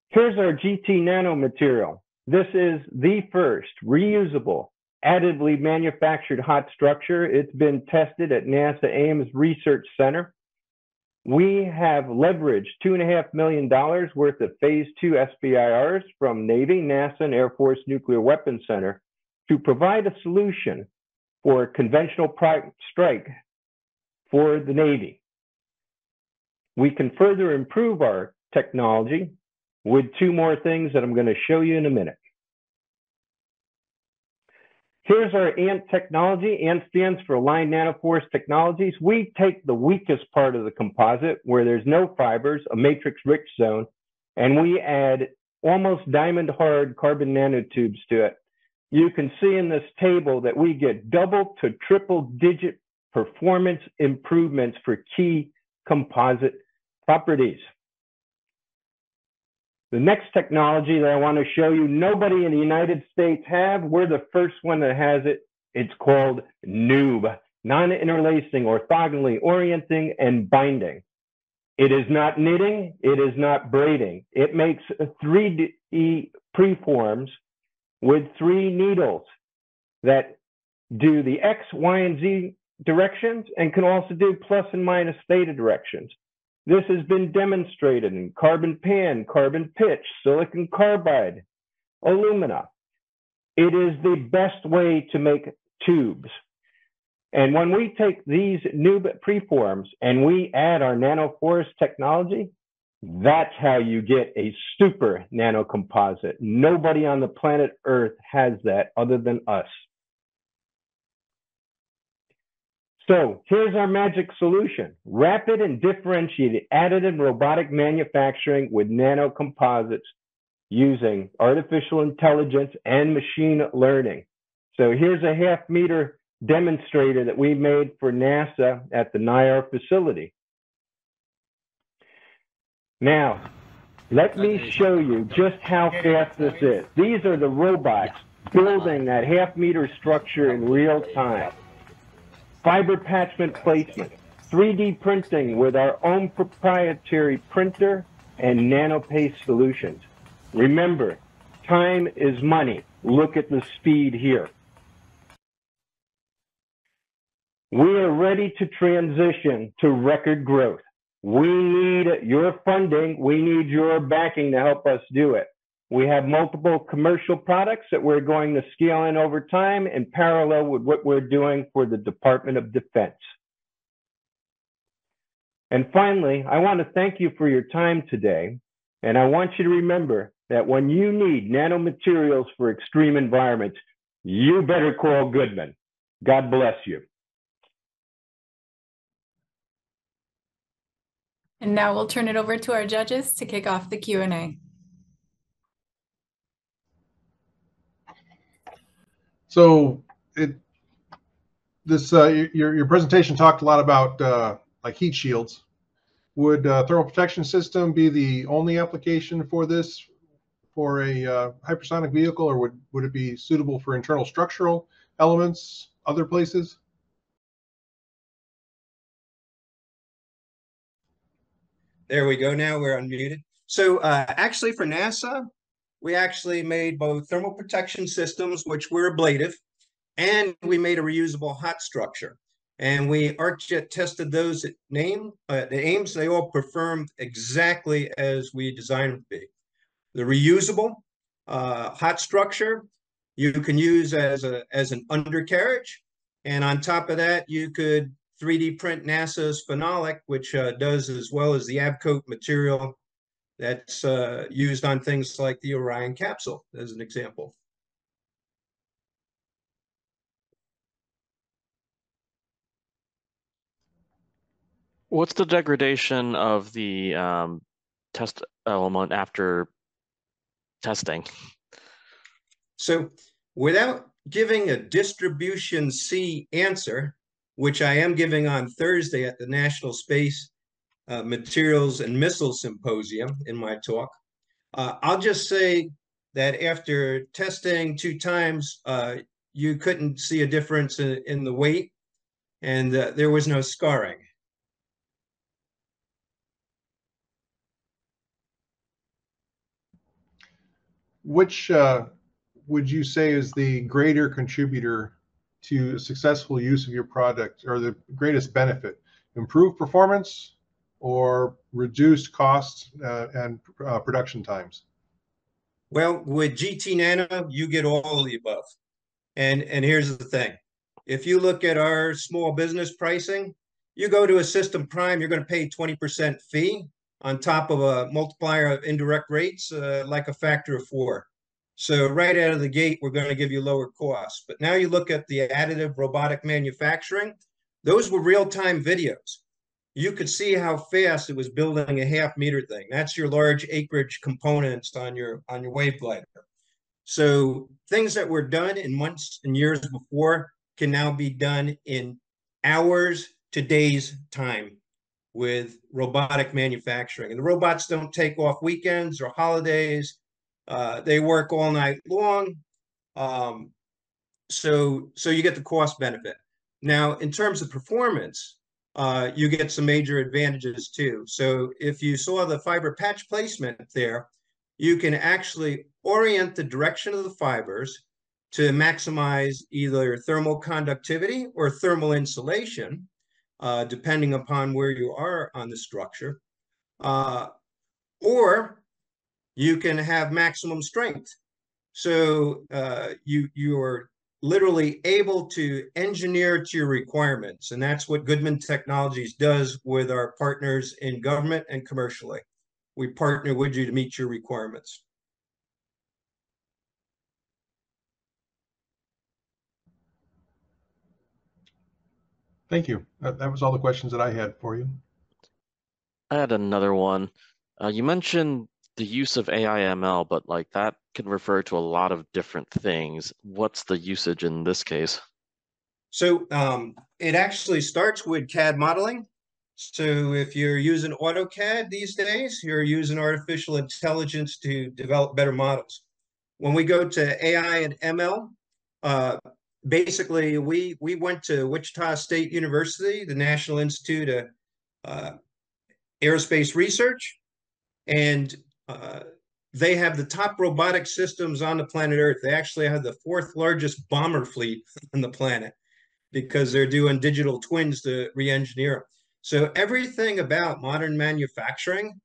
Here's our GT nanomaterial. This is the first reusable, additively manufactured hot structure. It's been tested at NASA Ames Research Center. We have leveraged $2.5 million worth of Phase 2 SBIRs from Navy, NASA, and Air Force Nuclear Weapons Center to provide a solution for conventional strike for the Navy. We can further improve our technology with 2 more things that I'm going to show you in a minute. Here's our ANT technology. ANT stands for Aligned Nanoforce Technologies. We take the weakest part of the composite where there's no fibers, a matrix-rich zone, and we add almost diamond-hard carbon nanotubes to it. You can see in this table that we get double to triple-digit performance improvements for key composite properties. The next technology that I want to show you, nobody in the United States have. We're the first one that has it. It's called NUB, non-interlacing, orthogonally orienting, and binding. It is not knitting. It is not braiding. It makes 3D preforms with 3 needles that do the X, Y, and Z directions and can also do plus and minus theta directions. This has been demonstrated in carbon pan, carbon pitch, silicon carbide, alumina. It is the best way to make tubes. And when we take these new preforms and we add our nanoforest technology, that's how you get a super nanocomposite. Nobody on the planet Earth has that other than us. So here's our magic solution: rapid and differentiated additive robotic manufacturing with nanocomposites using artificial intelligence and machine learning. So here's a 1/2 meter demonstrator that we made for NASA at the NIAR facility. Now, let me show you just how fast this is. These are the robots building that 1/2 meter structure in real time. Fiber patchment placement, 3D printing with our own proprietary printer, and nanopaste solutions. Remember, time is money. Look at the speed here. We are ready to transition to record growth. We need your funding. We need your backing to help us do it. We have multiple commercial products that we're going to scale in over time in parallel with what we're doing for the Department of Defense. And finally, I want to thank you for your time today. And I want you to remember that when you need nanomaterials for extreme environments, you better call Goodman. God bless you.
And now we'll turn it over to our judges to kick off the Q&A.
So your presentation talked a lot about like heat shields. Would thermal protection system be the only application for this for a hypersonic vehicle, or would it be suitable for internal structural elements, other places?
There we go. Now we're unmuted. So actually for NASA, we actually made both thermal protection systems, which were ablative, and we made a reusable hot structure. And we ArcJet tested those at the Ames. They all performed exactly as we designed them to be. The reusable hot structure you can use as an undercarriage, And on top of that, you could 3D print NASA's phenolic, which does as well as the Avcoat material that's used on things like the Orion capsule, as an example.
What's the degradation of the test element after testing?
So without giving a distribution C answer, which I am giving on Thursday at the National Space Materials and Missile Symposium in my talk, I'll just say that after testing 2 times, you couldn't see a difference in the weight, and there was no scarring.
Which would you say is the greater contributor to successful use of your product, or the greatest benefit? Improved performance or reduced costs and production times?
Well, with GT Nano, you get all of the above. And here's the thing. If you look at our small business pricing, you go to a system prime, you're going to pay 20% fee on top of a multiplier of indirect rates, like a factor of 4. So right out of the gate, we're going to give you lower costs. But now you look at the additive robotic manufacturing, those were real-time videos. You could see how fast it was building a half-meter thing. That's your large acreage components on your wave glider. So things that were done in months and years before can now be done in hours to days time with robotic manufacturing. And the robots don't take off weekends or holidays. They work all night long. So you get the cost benefit. Now, in terms of performance, you get some major advantages too. So if you saw the fiber patch placement there, you can actually orient the direction of the fibers to maximize either thermal conductivity or thermal insulation, depending upon where you are on the structure. Or you can have maximum strength. So you are literally able to engineer to your requirements. And that's what Goodman Technologies does with our partners in government and commercially. We partner with you to meet your requirements.
Thank you. That was all the questions that I had for you.
I had another one. You mentioned the use of AI ML, but like that can refer to a lot of different things. What's the usage in this case?
So it actually starts with CAD modeling. So if you're using AutoCAD these days, you're using artificial intelligence to develop better models. When we go to AI and ML, basically we went to Wichita State University, the National Institute of Aerospace Research, and they have the top robotic systems on the planet Earth. They actually have the 4th largest bomber fleet on the planet because they're doing digital twins to re-engineer them. So everything about modern manufacturing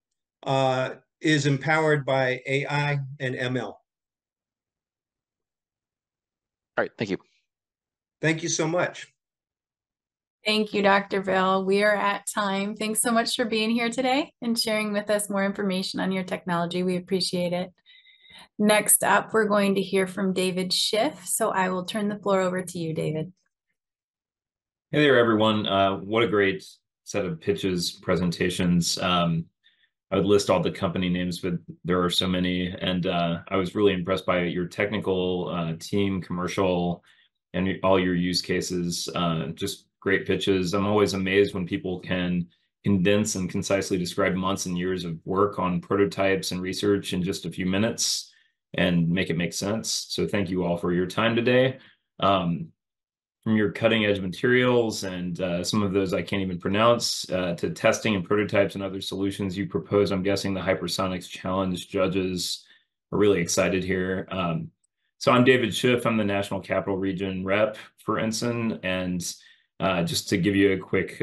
is empowered by AI and ML.
All right, thank you.
Thank you so much.
Thank you, Dr. Vail. We are at time. Thanks so much for being here today and sharing with us more information on your technology. We appreciate it. Next up, we're going to hear from David Schiff. So I will turn the floor over to you, David.
Hey there, everyone. What a great set of pitches, presentations. I would list all the company names, but there are so many. And I was really impressed by your technical team, commercial, and all your use cases. Just great pitches. I'm always amazed when people can condense and concisely describe months and years of work on prototypes and research in just a few minutes and make it make sense. So thank you all for your time today. From your cutting edge materials and some of those I can't even pronounce, to testing and prototypes and other solutions you propose, I'm guessing the Hypersonics Challenge judges are really excited here. So I'm David Schiff. I'm the National Capital Region rep for NSIN. And just to give you a quick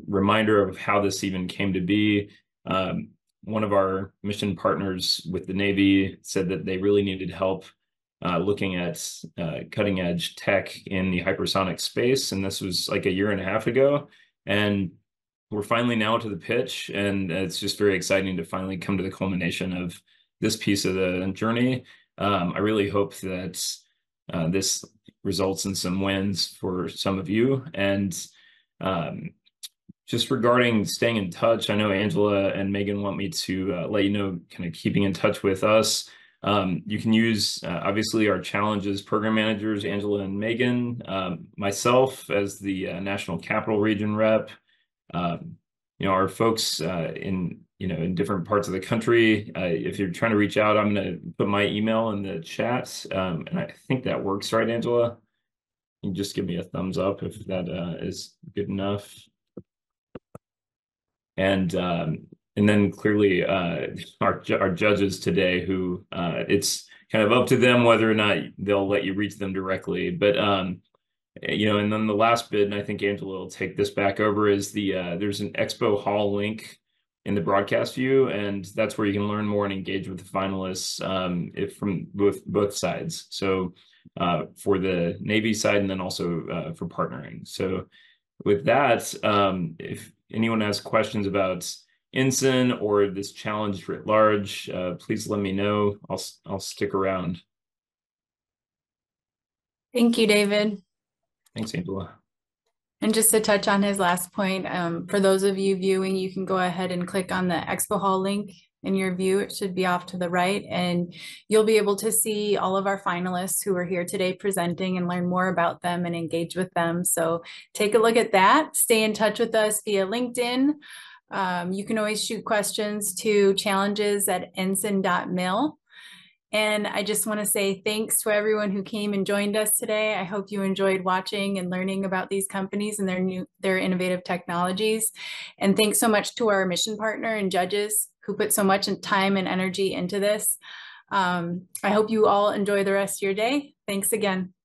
reminder of how this even came to be, one of our mission partners with the Navy said that they really needed help looking at cutting edge tech in the hypersonic space. And this was like a year and a half ago. And we're finally now to the pitch. And it's just very exciting to finally come to the culmination of this piece of the journey. I really hope that this results in some wins for some of you. And just regarding staying in touch, I know Angela and Megan want me to let you know, kind of keeping in touch with us. You can use, obviously, our challenges program managers, Angela and Megan, myself as the National Capital Region rep, our folks in different parts of the country. If you're trying to reach out, I'm going to put my email in the chat. And I think that works, right, Angela? You can just give me a thumbs up if that is good enough. And then clearly our judges today, who it's kind of up to them whether or not they'll let you reach them directly. But and then the last bit, and I think Angela will take this back over, is there's an Expo Hall link in the broadcast view, and that's where you can learn more and engage with the finalists from both sides. So for the Navy side, and then also for partnering. So with that, if anyone has questions about NSIN or this challenge writ large, please let me know. I'll stick around.
Thank you, David.
Thanks, Angela.
And just to touch on his last point, for those of you viewing, you can go ahead and click on the Expo Hall link in your view. It should be off to the right, and you'll be able to see all of our finalists who are here today presenting and learn more about them and engage with them. So take a look at that. Stay in touch with us via LinkedIn. You can always shoot questions to challenges@nsin.mil. And I just want to say thanks to everyone who came and joined us today. I hope you enjoyed watching and learning about these companies and their innovative technologies. And thanks so much to our mission partner and judges who put so much time and energy into this. I hope you all enjoy the rest of your day. Thanks again.